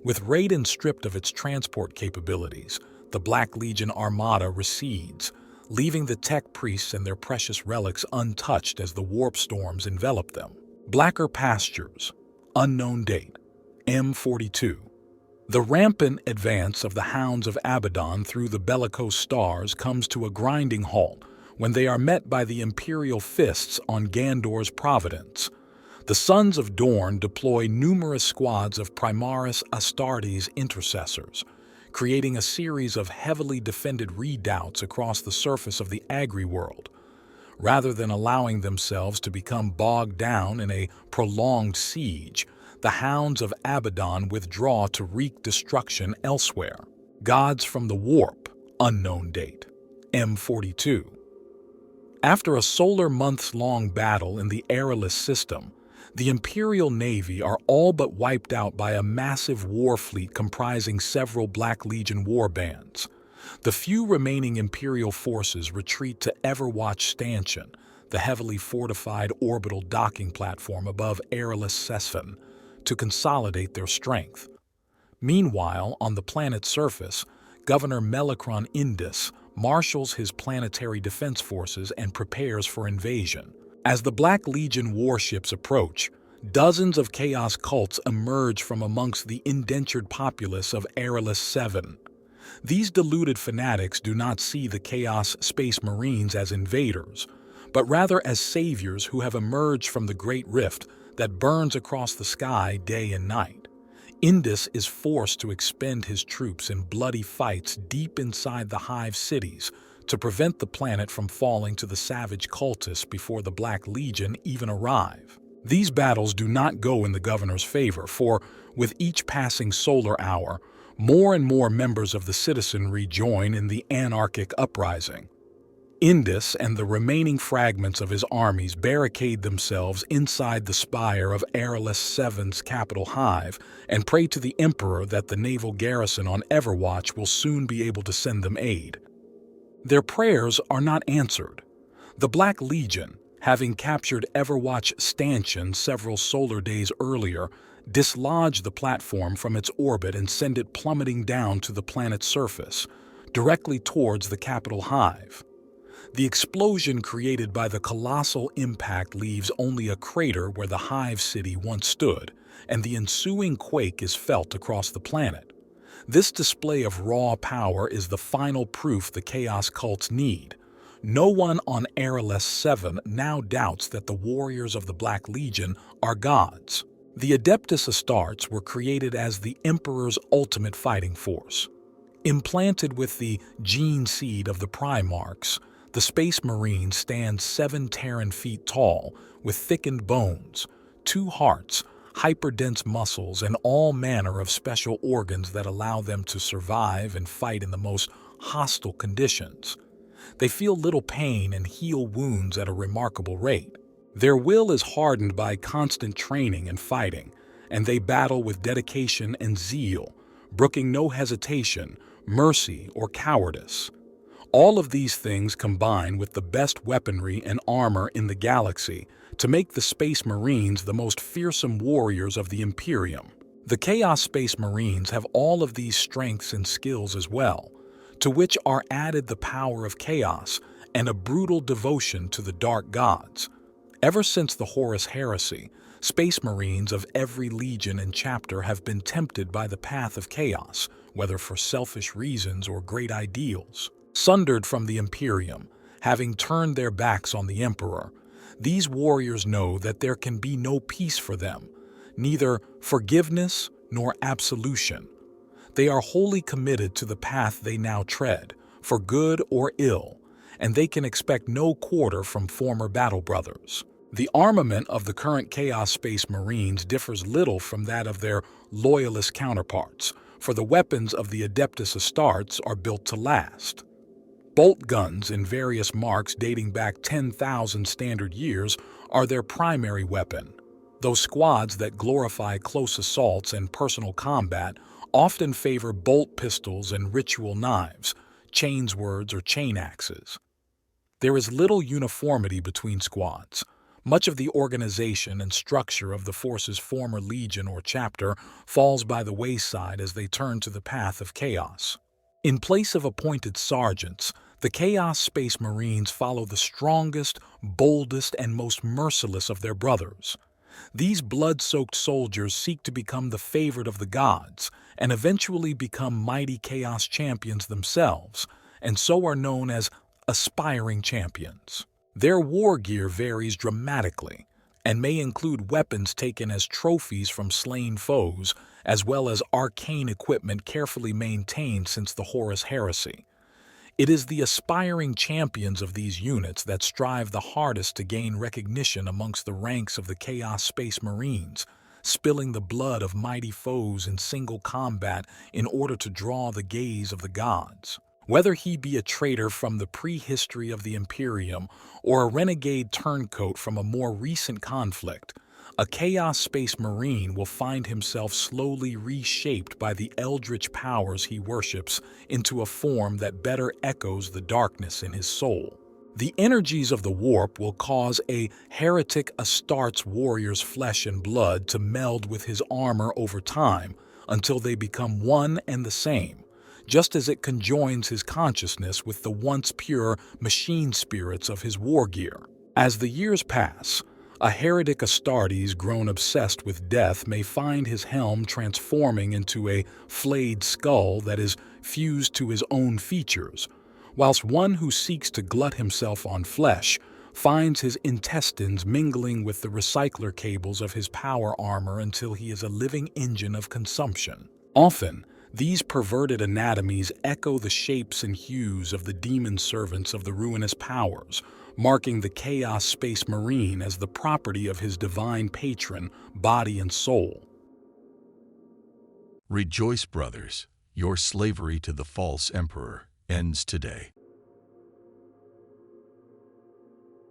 With Raiden stripped of its transport capabilities, the Black Legion armada recedes, leaving the tech priests and their precious relics untouched as the warp storms envelop them. Blacker Pastures. Unknown date. M42. The rampant advance of the Hounds of Abaddon through the bellicose stars comes to a grinding halt when they are met by the Imperial Fists on Gandor's Providence. The Sons of Dorn deploy numerous squads of Primaris Astartes intercessors, creating a series of heavily defended redoubts across the surface of the Agri-world. Rather than allowing themselves to become bogged down in a prolonged siege, the Hounds of Abaddon withdraw to wreak destruction elsewhere. Gods from the Warp. Unknown date. M42. After a solar months-long battle in the Aerolus system, the Imperial Navy are all but wiped out by a massive war fleet comprising several Black Legion warbands. The few remaining Imperial forces retreat to Everwatch Stanchion, the heavily fortified orbital docking platform above airless Sesfen, to consolidate their strength. Meanwhile, on the planet's surface, Governor Melicron Indus marshals his planetary defense forces and prepares for invasion. As the Black Legion warships approach, dozens of Chaos cults emerge from amongst the indentured populace of Airless 7. These deluded fanatics do not see the Chaos Space Marines as invaders, but rather as saviors who have emerged from the Great Rift that burns across the sky day and night. Indus is forced to expend his troops in bloody fights deep inside the Hive cities to prevent the planet from falling to the savage cultists before the Black Legion even arrive. These battles do not go in the governor's favor, for with each passing solar hour, more and more members of the citizenry join in the anarchic uprising. Indus and the remaining fragments of his armies barricade themselves inside the spire of Airless 7's capital Hive and pray to the Emperor that the naval garrison on Everwatch will soon be able to send them aid. Their prayers are not answered. The Black Legion, having captured Everwatch Stanchion several solar days earlier, dislodge the platform from its orbit and send it plummeting down to the planet's surface, directly towards the capital Hive. The explosion created by the colossal impact leaves only a crater where the Hive city once stood, and the ensuing quake is felt across the planet. This display of raw power is the final proof the Chaos cults need. No one on Airless 7 now doubts that the warriors of the Black Legion are gods. The Adeptus Astartes were created as the Emperor's ultimate fighting force. Implanted with the gene seed of the Primarchs, the Space Marines stand 7 Terran feet tall, with thickened bones, 2 hearts, hyperdense muscles, and all manner of special organs that allow them to survive and fight in the most hostile conditions. They feel little pain and heal wounds at a remarkable rate. Their will is hardened by constant training and fighting, and they battle with dedication and zeal, brooking no hesitation, mercy, or cowardice. All of these things combine with the best weaponry and armor in the galaxy to make the Space Marines the most fearsome warriors of the Imperium. The Chaos Space Marines have all of these strengths and skills as well, to which are added the power of chaos and a brutal devotion to the dark gods. Ever since the Horus Heresy, Space Marines of every legion and chapter have been tempted by the path of chaos, whether for selfish reasons or great ideals. Sundered from the Imperium, having turned their backs on the Emperor, these warriors know that there can be no peace for them, neither forgiveness nor absolution. They are wholly committed to the path they now tread, for good or ill, and they can expect no quarter from former battle brothers. The armament of the current Chaos Space Marines differs little from that of their Loyalist counterparts, for the weapons of the Adeptus Astartes are built to last. Bolt guns in various marks dating back 10,000 standard years are their primary weapon. Those squads that glorify close assaults and personal combat often favor bolt pistols and ritual knives, chainswords or chain axes. There is little uniformity between squads. Much of the organization and structure of the force's former legion or chapter falls by the wayside as they turn to the path of chaos. In place of appointed sergeants, the Chaos Space Marines follow the strongest, boldest, and most merciless of their brothers. These blood-soaked soldiers seek to become the favorite of the gods and eventually become mighty Chaos champions themselves, and so are known as aspiring champions. Their war gear varies dramatically and may include weapons taken as trophies from slain foes, as well as arcane equipment carefully maintained since the Horus Heresy. It is the aspiring champions of these units that strive the hardest to gain recognition amongst the ranks of the Chaos Space Marines, spilling the blood of mighty foes in single combat in order to draw the gaze of the gods. Whether he be a traitor from the prehistory of the Imperium or a renegade turncoat from a more recent conflict, A Chaos Space Marine will find himself slowly reshaped by the eldritch powers he worships into a form that better echoes the darkness in his soul. The energies of the warp will cause a heretic Astartes warrior's flesh and blood to meld with his armor over time until they become one and the same, just as it conjoins his consciousness with the once pure machine spirits of his Wargear. As the years pass, a heretic Astartes grown obsessed with death may find his helm transforming into a flayed skull that is fused to his own features, whilst one who seeks to glut himself on flesh finds his intestines mingling with the recycler cables of his power armor until he is a living engine of consumption. Often, these perverted anatomies echo the shapes and hues of the demon servants of the ruinous powers, marking the Chaos Space Marine as the property of his divine patron, body and soul. Rejoice, brothers, your slavery to the false emperor ends today.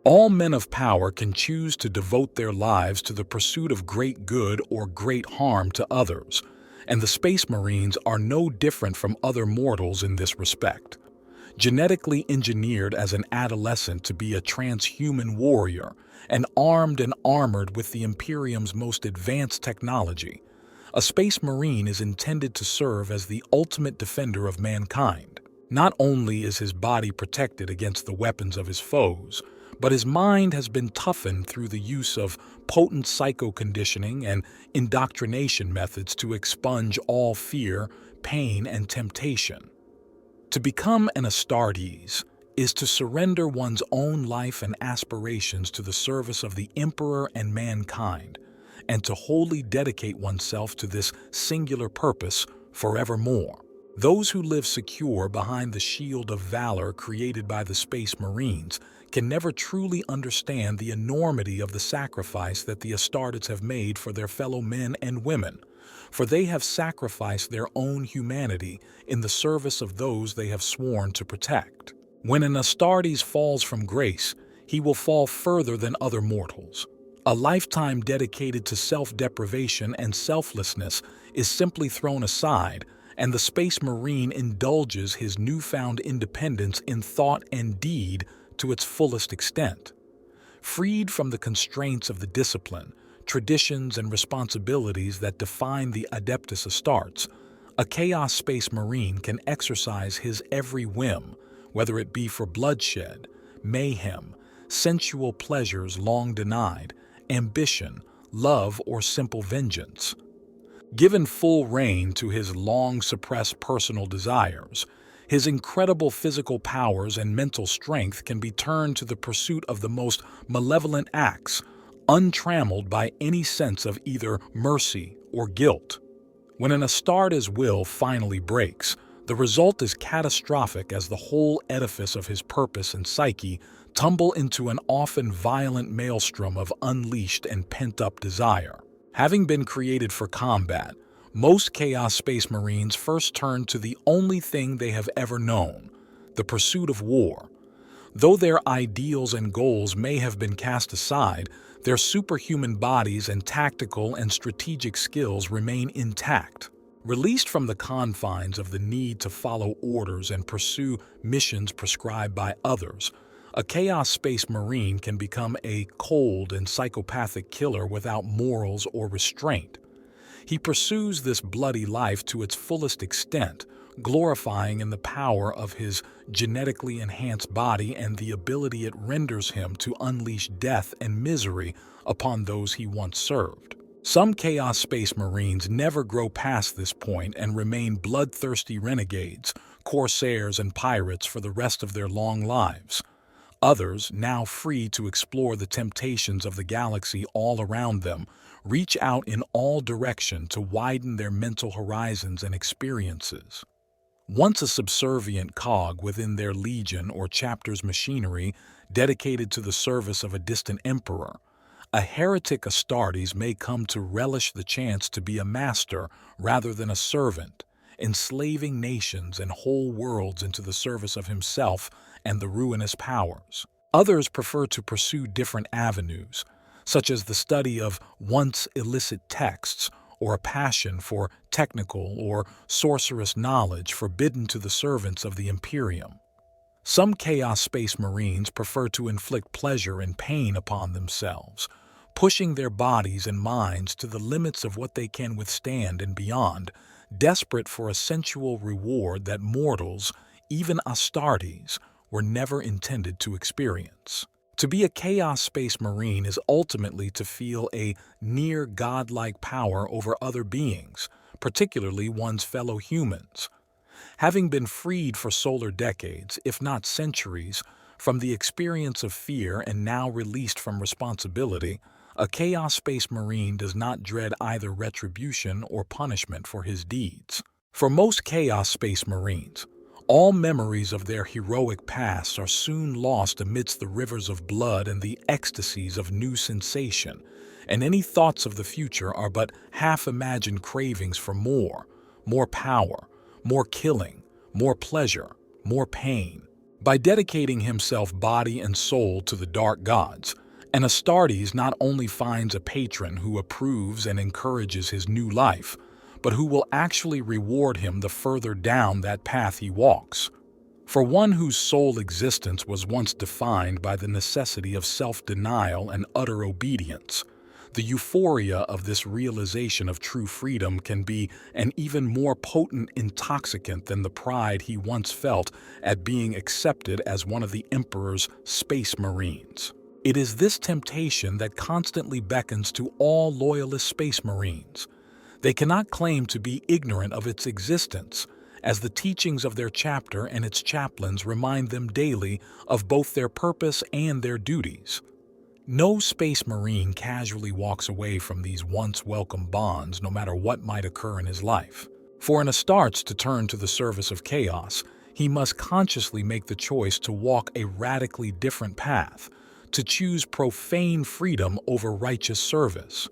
All men of power can choose to devote their lives to the pursuit of great good or great harm to others, and the Space Marines are no different from other mortals in this respect. Genetically engineered as an adolescent to be a transhuman warrior, and armed and armored with the Imperium's most advanced technology, a Space Marine is intended to serve as the ultimate defender of mankind. Not only is his body protected against the weapons of his foes, but his mind has been toughened through the use of potent psycho-conditioning and indoctrination methods to expunge all fear, pain, and temptation. To become an Astartes is to surrender one's own life and aspirations to the service of the Emperor and mankind, and to wholly dedicate oneself to this singular purpose forevermore. Those who live secure behind the shield of valor created by the Space Marines can never truly understand the enormity of the sacrifice that the Astartes have made for their fellow men and women, for they have sacrificed their own humanity in the service of those they have sworn to protect. When an Astartes falls from grace, he will fall further than other mortals. A lifetime dedicated to self-deprivation and selflessness is simply thrown aside, and the Space Marine indulges his newfound independence in thought and deed to its fullest extent. Freed from the constraints of the discipline, traditions, and responsibilities that define the Adeptus Astartes, a Chaos Space Marine can exercise his every whim, whether it be for bloodshed, mayhem, sensual pleasures long denied, ambition, love, or simple vengeance. Given full rein to his long-suppressed personal desires, his incredible physical powers and mental strength can be turned to the pursuit of the most malevolent acts, untrammeled by any sense of either mercy or guilt. When an Astartes' will finally breaks, the result is catastrophic as the whole edifice of his purpose and psyche tumble into an often violent maelstrom of unleashed and pent-up desire. Having been created for combat, most Chaos Space Marines first turn to the only thing they have ever known, the pursuit of war. Though their ideals and goals may have been cast aside, their superhuman bodies and tactical and strategic skills remain intact. Released from the confines of the need to follow orders and pursue missions prescribed by others, a Chaos Space Marine can become a cold and psychopathic killer without morals or restraint. He pursues this bloody life to its fullest extent, glorifying in the power of his genetically enhanced body and the ability it renders him to unleash death and misery upon those he once served. Some Chaos Space Marines never grow past this point and remain bloodthirsty renegades, corsairs, and pirates for the rest of their long lives. Others, now free to explore the temptations of the galaxy all around them, reach out in all directions to widen their mental horizons and experiences. Once a subservient cog within their legion or chapter's machinery dedicated to the service of a distant emperor, a heretic Astartes may come to relish the chance to be a master rather than a servant, enslaving nations and whole worlds into the service of himself and the ruinous powers. Others prefer to pursue different avenues, such as the study of once illicit texts or a passion for technical or sorcerous knowledge forbidden to the servants of the Imperium. Some Chaos Space Marines prefer to inflict pleasure and pain upon themselves, pushing their bodies and minds to the limits of what they can withstand and beyond, desperate for a sensual reward that mortals, even Astartes, were never intended to experience. To be a Chaos Space Marine is ultimately to feel a near godlike power over other beings, particularly one's fellow humans. Having been freed for solar decades, if not centuries, from the experience of fear and now released from responsibility, a Chaos Space Marine does not dread either retribution or punishment for his deeds. For most Chaos Space Marines, all memories of their heroic past are soon lost amidst the rivers of blood and the ecstasies of new sensation, and any thoughts of the future are but half-imagined cravings for more power, more killing, more pleasure, more pain. By dedicating himself body and soul to the dark gods, an Astartes not only finds a patron who approves and encourages his new life, but who will actually reward him the further down that path he walks. For one whose sole existence was once defined by the necessity of self-denial and utter obedience, the euphoria of this realization of true freedom can be an even more potent intoxicant than the pride he once felt at being accepted as one of the Emperor's Space Marines. It is this temptation that constantly beckons to all Loyalist Space Marines. They cannot claim to be ignorant of its existence, as the teachings of their chapter and its chaplains remind them daily of both their purpose and their duties. No Space Marine casually walks away from these once welcome bonds no matter what might occur in his life. For an Astartes to turn to the service of chaos, he must consciously make the choice to walk a radically different path, to choose profane freedom over righteous service.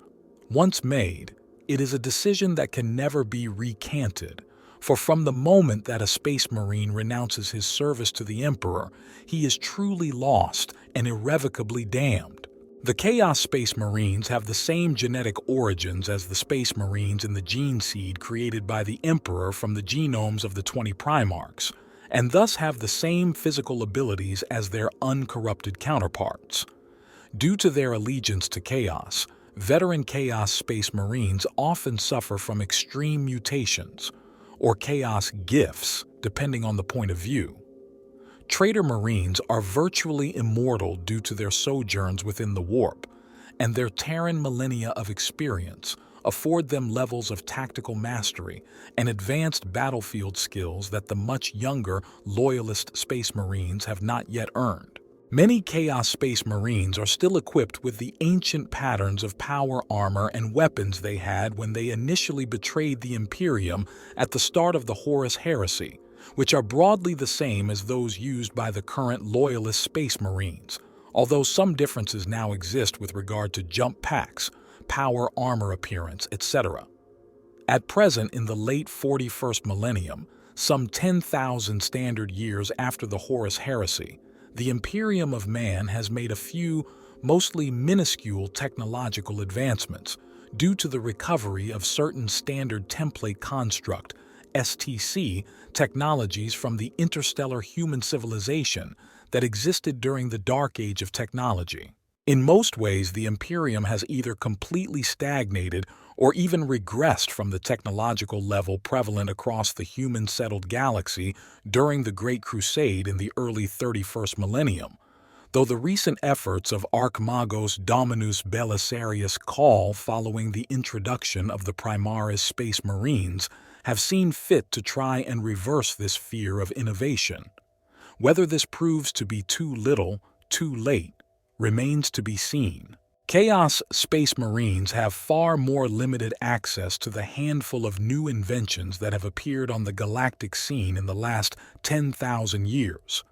Once made, it is a decision that can never be recanted, for from the moment that a Space Marine renounces his service to the Emperor, he is truly lost and irrevocably damned. The Chaos Space Marines have the same genetic origins as the Space Marines in the gene seed created by the Emperor from the genomes of the 20 Primarchs, and thus have the same physical abilities as their uncorrupted counterparts. Due to their allegiance to chaos, veteran Chaos Space Marines often suffer from extreme mutations, or chaos gifts, depending on the point of view. Traitor Marines are virtually immortal due to their sojourns within the warp, and their Terran millennia of experience afford them levels of tactical mastery and advanced battlefield skills that the much younger Loyalist Space Marines have not yet earned. Many Chaos Space Marines are still equipped with the ancient patterns of power armor and weapons they had when they initially betrayed the Imperium at the start of the Horus Heresy, which are broadly the same as those used by the current Loyalist Space Marines, although some differences now exist with regard to jump packs, power armor appearance, etc. At present, in the late 41st millennium, some 10,000 standard years after the Horus Heresy, the Imperium of Man has made a few, mostly minuscule technological advancements due to the recovery of certain standard template construct (STC) technologies from the interstellar human civilization that existed during the Dark Age of technology. In most ways, the Imperium has either completely stagnated or even regressed from the technological level prevalent across the human-settled galaxy during the Great Crusade in the early 31st millennium, though the recent efforts of Archimagos Dominus Belisarius' call following the introduction of the Primaris Space Marines have seen fit to try and reverse this fear of innovation. Whether this proves to be too little, too late, remains to be seen. Chaos Space Marines have far more limited access to the handful of new inventions that have appeared on the galactic scene in the last 10,000 years.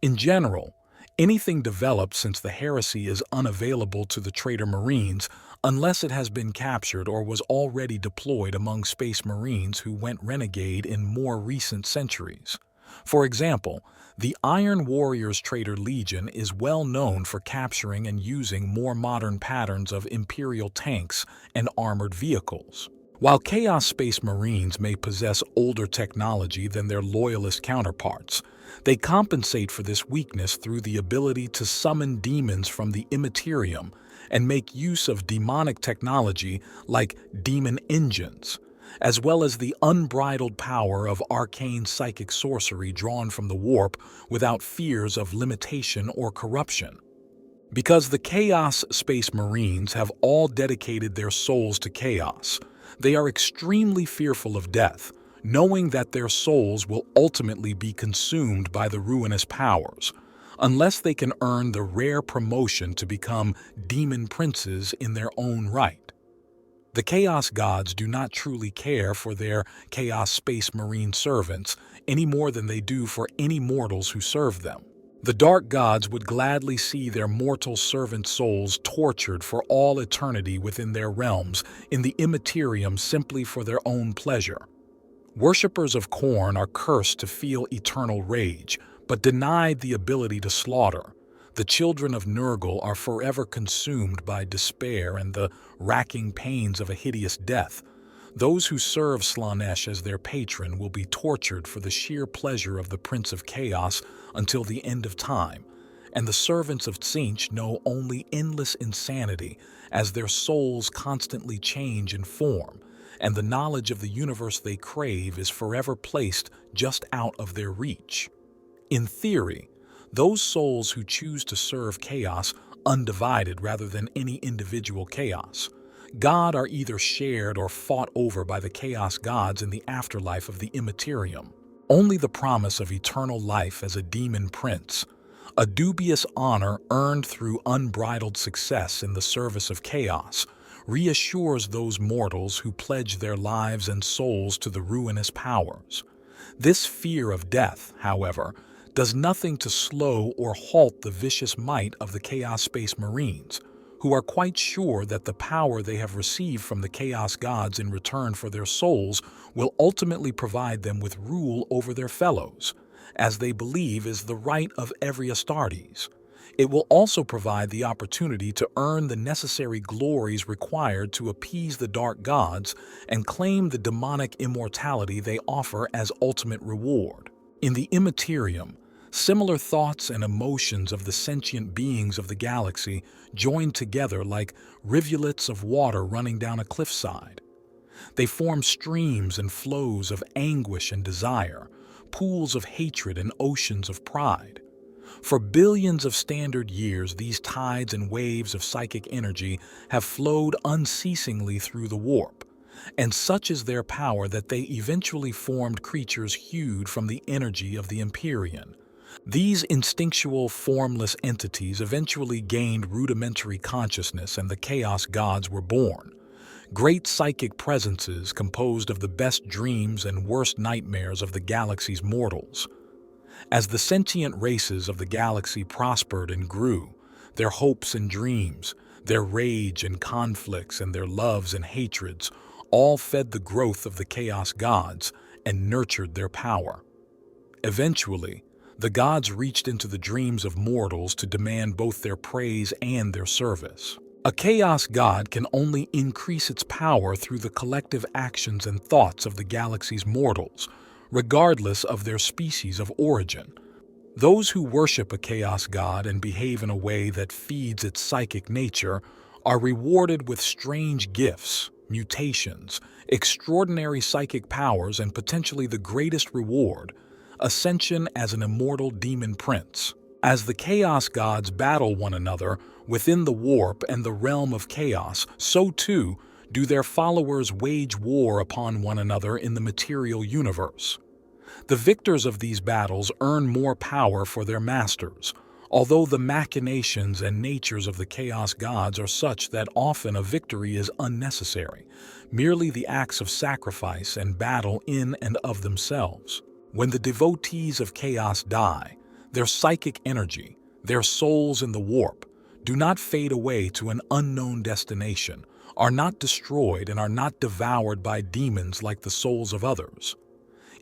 In general, anything developed since the heresy is unavailable to the Traitor Marines unless it has been captured or was already deployed among Space Marines who went renegade in more recent centuries. For example, The Iron Warriors Traitor Legion is well known for capturing and using more modern patterns of Imperial tanks and armored vehicles. While Chaos Space Marines may possess older technology than their Loyalist counterparts, they compensate for this weakness through the ability to summon demons from the immaterium and make use of demonic technology like demon engines, as well as the unbridled power of arcane psychic sorcery drawn from the warp without fears of limitation or corruption. Because the Chaos Space Marines have all dedicated their souls to chaos, they are extremely fearful of death, knowing that their souls will ultimately be consumed by the ruinous powers, unless they can earn the rare promotion to become demon princes in their own right. The Chaos Gods do not truly care for their Chaos Space Marine servants any more than they do for any mortals who serve them. The Dark Gods would gladly see their mortal servant souls tortured for all eternity within their realms in the immaterium simply for their own pleasure. Worshippers of Khorne are cursed to feel eternal rage, but denied the ability to slaughter. The children of Nurgle are forever consumed by despair and the racking pains of a hideous death. Those who serve Slaanesh as their patron will be tortured for the sheer pleasure of the Prince of Chaos until the end of time, and the servants of Tzeentch know only endless insanity as their souls constantly change in form, and the knowledge of the universe they crave is forever placed just out of their reach. In theory, those souls who choose to serve chaos undivided rather than any individual chaos god are either shared or fought over by the Chaos Gods in the afterlife of the immaterium. Only the promise of eternal life as a demon prince, a dubious honor earned through unbridled success in the service of chaos, reassures those mortals who pledge their lives and souls to the ruinous powers. This fear of death, however, does nothing to slow or halt the vicious might of the Chaos Space Marines, who are quite sure that the power they have received from the Chaos Gods in return for their souls will ultimately provide them with rule over their fellows, as they believe is the right of every Astartes. It will also provide the opportunity to earn the necessary glories required to appease the Dark Gods and claim the demonic immortality they offer as ultimate reward. In the immaterium, similar thoughts and emotions of the sentient beings of the galaxy join together like rivulets of water running down a cliffside. They form streams and flows of anguish and desire, pools of hatred and oceans of pride. For billions of standard years, these tides and waves of psychic energy have flowed unceasingly through the warp, and such is their power that they eventually formed creatures hewed from the energy of the Empyrean. These instinctual, formless entities eventually gained rudimentary consciousness and the Chaos Gods were born. Great psychic presences composed of the best dreams and worst nightmares of the galaxy's mortals. As the sentient races of the galaxy prospered and grew, their hopes and dreams, their rage and conflicts, and their loves and hatreds all fed the growth of the Chaos Gods and nurtured their power. Eventually, the gods reached into the dreams of mortals to demand both their praise and their service. A Chaos God can only increase its power through the collective actions and thoughts of the galaxy's mortals, regardless of their species of origin. Those who worship a Chaos God and behave in a way that feeds its psychic nature are rewarded with strange gifts, mutations, extraordinary psychic powers, and potentially the greatest reward, Ascension as an immortal demon prince. As the Chaos Gods battle one another within the warp and the realm of chaos, so too do their followers wage war upon one another in the material universe. The victors of these battles earn more power for their masters, although the machinations and natures of the Chaos Gods are such that often a victory is unnecessary, merely the acts of sacrifice and battle in and of themselves. When the devotees of chaos die, their psychic energy, their souls in the warp, do not fade away to an unknown destination, are not destroyed, and are not devoured by demons like the souls of others.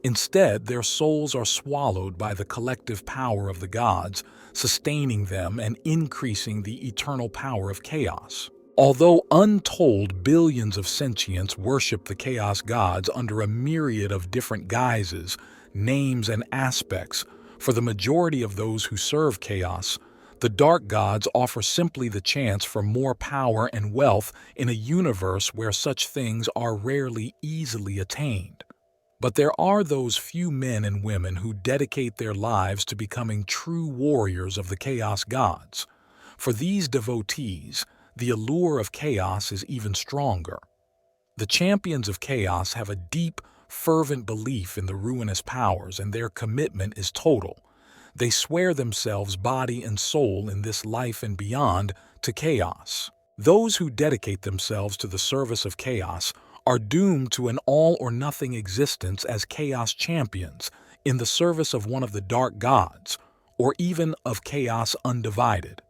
Instead, their souls are swallowed by the collective power of the gods, sustaining them and increasing the eternal power of chaos. Although untold billions of sentients worship the chaos gods under a myriad of different guises, names, and aspects, for the majority of those who serve chaos, the dark gods offer simply the chance for more power and wealth in a universe where such things are rarely easily attained. But there are those few men and women who dedicate their lives to becoming true warriors of the chaos gods. For these devotees, the allure of chaos is even stronger. The champions of chaos have a deep, fervent belief in the ruinous powers, and their commitment is total. They swear themselves body and soul in this life and beyond to chaos. Those who dedicate themselves to the service of chaos are doomed to an all-or-nothing existence as chaos champions in the service of one of the dark gods, or even of chaos undivided.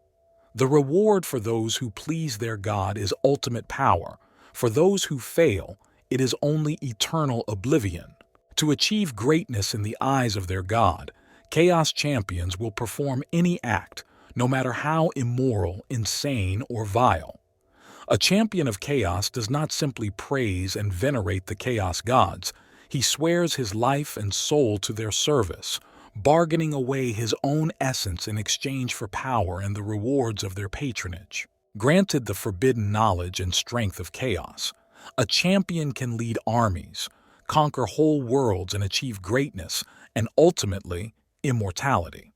The reward for those who please their god is ultimate power. For those who fail, it is only eternal oblivion. To achieve greatness in the eyes of their god, chaos champions will perform any act, no matter how immoral, insane, or vile. A champion of chaos does not simply praise and venerate the chaos gods. He swears his life and soul to their service, bargaining away his own essence in exchange for power and the rewards of their patronage. Granted the forbidden knowledge and strength of chaos, a champion can lead armies, conquer whole worlds, and achieve greatness, and ultimately, immortality.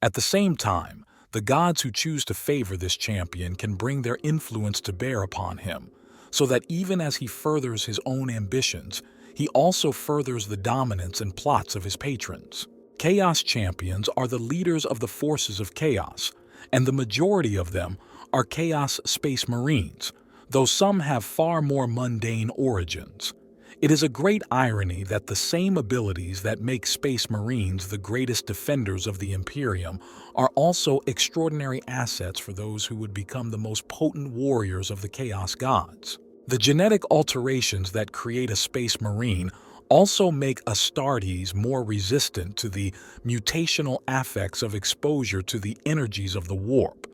At the same time, the gods who choose to favor this champion can bring their influence to bear upon him, so that even as he furthers his own ambitions, he also furthers the dominance and plots of his patrons. Chaos champions are the leaders of the forces of chaos, and the majority of them are Chaos Space Marines, though some have far more mundane origins. It is a great irony that the same abilities that make Space Marines the greatest defenders of the Imperium are also extraordinary assets for those who would become the most potent warriors of the Chaos Gods. The genetic alterations that create a Space Marine also make Astartes more resistant to the mutational affects of exposure to the energies of the warp,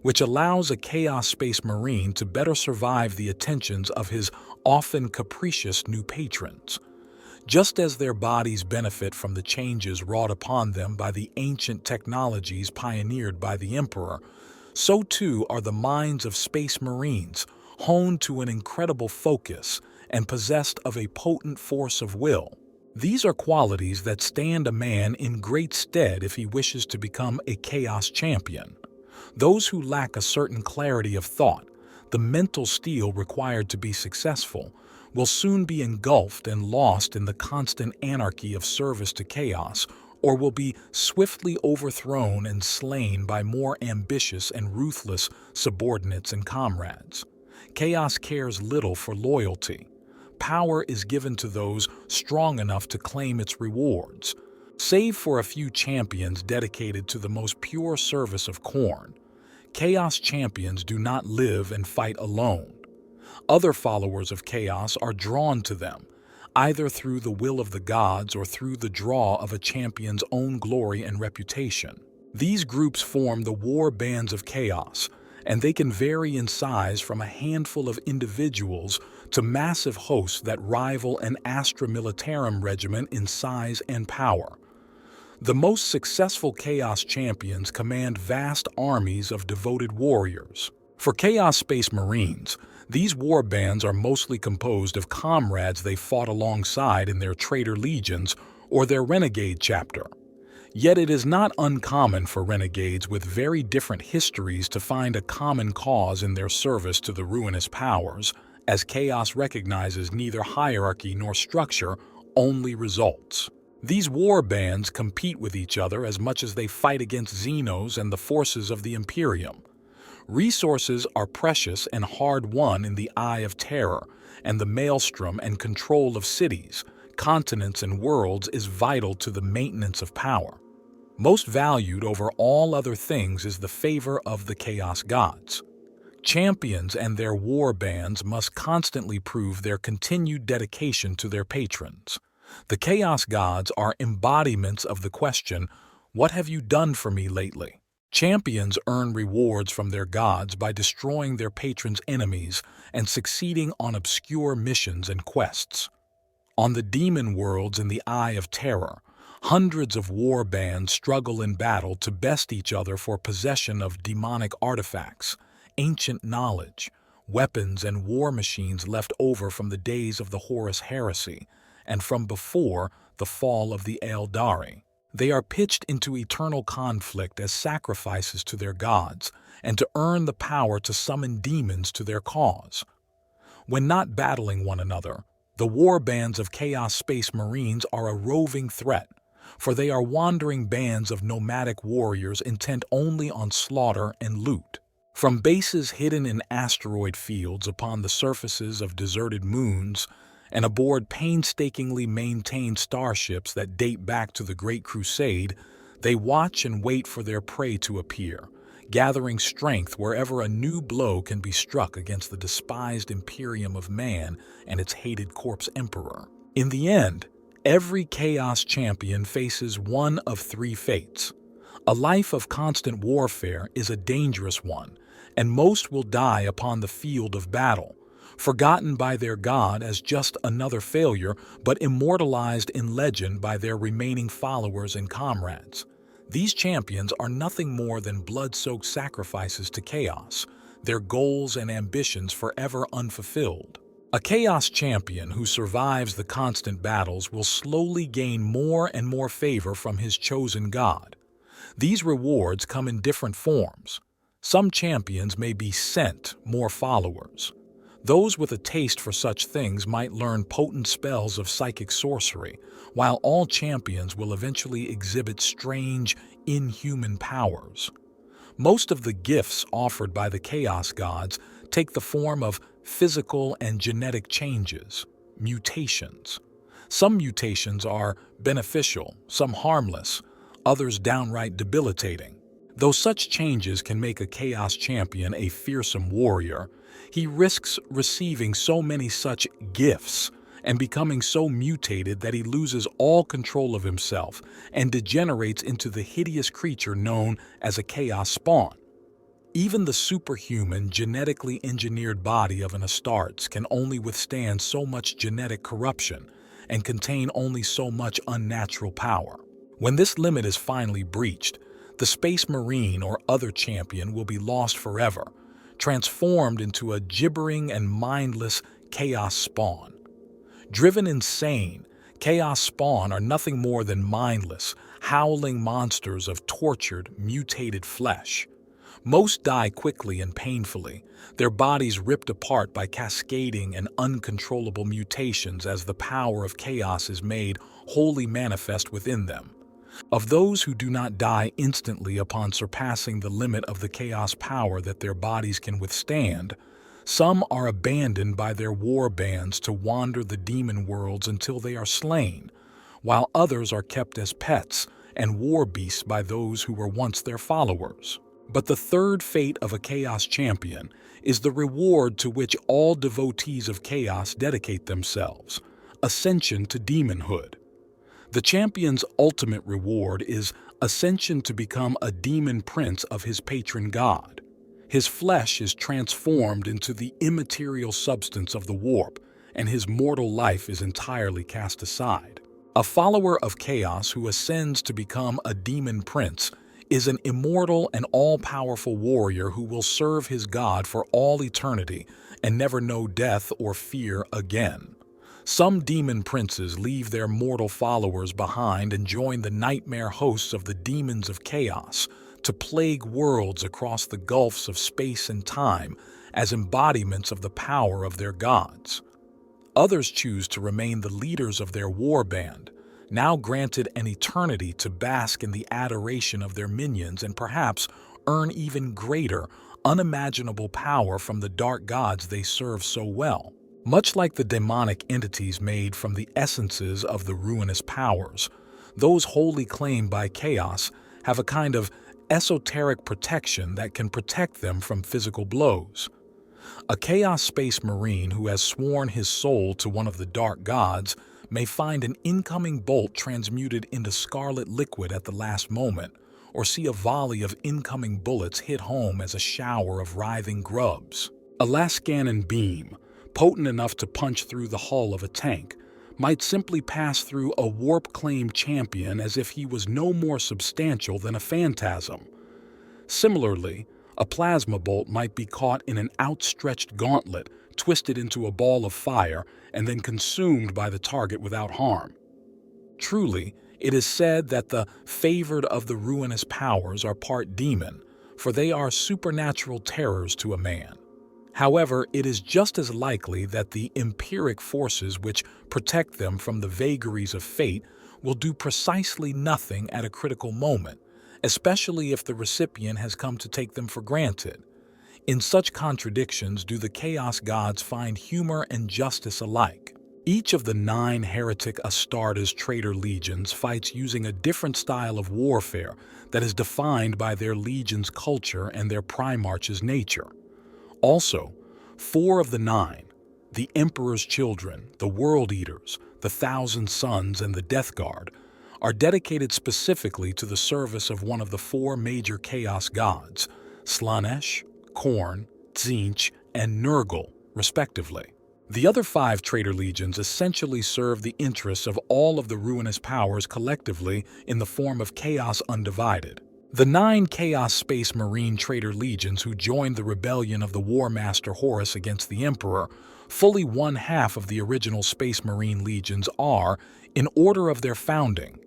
which allows a Chaos Space Marine to better survive the attentions of his often capricious new patrons. Just as their bodies benefit from the changes wrought upon them by the ancient technologies pioneered by the Emperor, so too are the minds of Space Marines, honed to an incredible focus and possessed of a potent force of will. These are qualities that stand a man in great stead if he wishes to become a Chaos champion. Those who lack a certain clarity of thought, the mental steel required to be successful, will soon be engulfed and lost in the constant anarchy of service to chaos, or will be swiftly overthrown and slain by more ambitious and ruthless subordinates and comrades. Chaos cares little for loyalty. Power is given to those strong enough to claim its rewards. Save for a few champions dedicated to the most pure service of Khorne, Chaos champions do not live and fight alone. Other followers of Chaos are drawn to them, either through the will of the gods or through the draw of a champion's own glory and reputation. These groups form the Warbands of Chaos, and they can vary in size from a handful of individuals to massive hosts that rival an Astra Militarum regiment in size and power. The most successful Chaos champions command vast armies of devoted warriors. For Chaos Space Marines, these warbands are mostly composed of comrades they fought alongside in their Traitor legions or their Renegade chapter. Yet it is not uncommon for renegades with very different histories to find a common cause in their service to the ruinous powers, as Chaos recognizes neither hierarchy nor structure, only results. These warbands compete with each other as much as they fight against Xenos and the forces of the Imperium. Resources are precious and hard-won in the Eye of Terror, and the maelstrom and control of cities, continents, and worlds is vital to the maintenance of power. Most valued over all other things is the favor of the Chaos Gods. Champions and their warbands must constantly prove their continued dedication to their patrons. The Chaos Gods are embodiments of the question, "What have you done for me lately?" Champions earn rewards from their gods by destroying their patrons' enemies and succeeding on obscure missions and quests. On the demon worlds in the Eye of Terror, hundreds of warbands struggle in battle to best each other for possession of demonic artifacts, ancient knowledge, weapons and war machines left over from the days of the Horus Heresy and from before the fall of the Eldari. They are pitched into eternal conflict as sacrifices to their gods and to earn the power to summon demons to their cause. When not battling one another, the warbands of Chaos Space Marines are a roving threat, for they are wandering bands of nomadic warriors intent only on slaughter and loot. From bases hidden in asteroid fields upon the surfaces of deserted moons and aboard painstakingly maintained starships that date back to the Great Crusade, they watch and wait for their prey to appear, gathering strength wherever a new blow can be struck against the despised Imperium of Man and its hated corpse emperor. In the end, every Chaos champion faces one of three fates. A life of constant warfare is a dangerous one, and most will die upon the field of battle, forgotten by their god as just another failure, but immortalized in legend by their remaining followers and comrades. These champions are nothing more than blood-soaked sacrifices to chaos, their goals and ambitions forever unfulfilled. A Chaos champion who survives the constant battles will slowly gain more and more favor from his chosen god. These rewards come in different forms. Some champions may be sent more followers. Those with a taste for such things might learn potent spells of psychic sorcery, while all champions will eventually exhibit strange, inhuman powers. Most of the gifts offered by the Chaos Gods take the form of physical and genetic changes, mutations. Some mutations are beneficial, some harmless, others downright debilitating. Though such changes can make a Chaos champion a fearsome warrior, he risks receiving so many such gifts and becoming so mutated that he loses all control of himself and degenerates into the hideous creature known as a Chaos spawn. Even the superhuman, genetically engineered body of an Astartes can only withstand so much genetic corruption and contain only so much unnatural power. When this limit is finally breached, the Space Marine or other champion will be lost forever, transformed into a gibbering and mindless Chaos spawn. Driven insane, Chaos spawn are nothing more than mindless, howling monsters of tortured, mutated flesh. Most die quickly and painfully, their bodies ripped apart by cascading and uncontrollable mutations as the power of chaos is made wholly manifest within them. Of those who do not die instantly upon surpassing the limit of the chaos power that their bodies can withstand, some are abandoned by their war bands to wander the demon worlds until they are slain, while others are kept as pets and war beasts by those who were once their followers. But the third fate of a Chaos champion is the reward to which all devotees of chaos dedicate themselves: Ascension to demonhood. The champion's ultimate reward is Ascension to become a demon prince of his patron god. His flesh is transformed into the immaterial substance of the warp, and his mortal life is entirely cast aside. A follower of chaos who ascends to become a demon prince is an immortal and all-powerful warrior who will serve his god for all eternity and never know death or fear again. Some demon princes leave their mortal followers behind and join the nightmare hosts of the demons of chaos to plague worlds across the gulfs of space and time as embodiments of the power of their gods. Others choose to remain the leaders of their warband, now granted an eternity to bask in the adoration of their minions and perhaps earn even greater, unimaginable power from the dark gods they serve so well. Much like the demonic entities made from the essences of the ruinous powers, those wholly claimed by chaos have a kind of esoteric protection that can protect them from physical blows. A Chaos Space Marine who has sworn his soul to one of the dark gods may find an incoming bolt transmuted into scarlet liquid at the last moment, or see a volley of incoming bullets hit home as a shower of writhing grubs. A Lascannon beam, potent enough to punch through the hull of a tank, might simply pass through a warp-claimed champion as if he was no more substantial than a phantasm. Similarly, a plasma bolt might be caught in an outstretched gauntlet, twisted into a ball of fire, and then consumed by the target without harm. Truly, it is said that the favored of the ruinous powers are part demon, for they are supernatural terrors to a man. However, it is just as likely that the empiric forces which protect them from the vagaries of fate will do precisely nothing at a critical moment, especially if the recipient has come to take them for granted. In such contradictions do the Chaos Gods find humor and justice alike. Each of the 9 heretic Astartes traitor legions fights using a different style of warfare that is defined by their legion's culture and their Primarch's nature. Also, 4 of the 9, the Emperor's Children, the World Eaters, the Thousand Sons, and the Death Guard, are dedicated specifically to the service of one of the 4 major Chaos Gods, Slanesh, Khorne, Tzeentch, and Nurgle, respectively. The other 5 traitor legions essentially serve the interests of all of the ruinous powers collectively in the form of Chaos Undivided. The 9 Chaos Space Marine traitor legions who joined the rebellion of the War Master Horus against the Emperor, fully 1/2 of the original Space Marine legions, are, in order of their founding,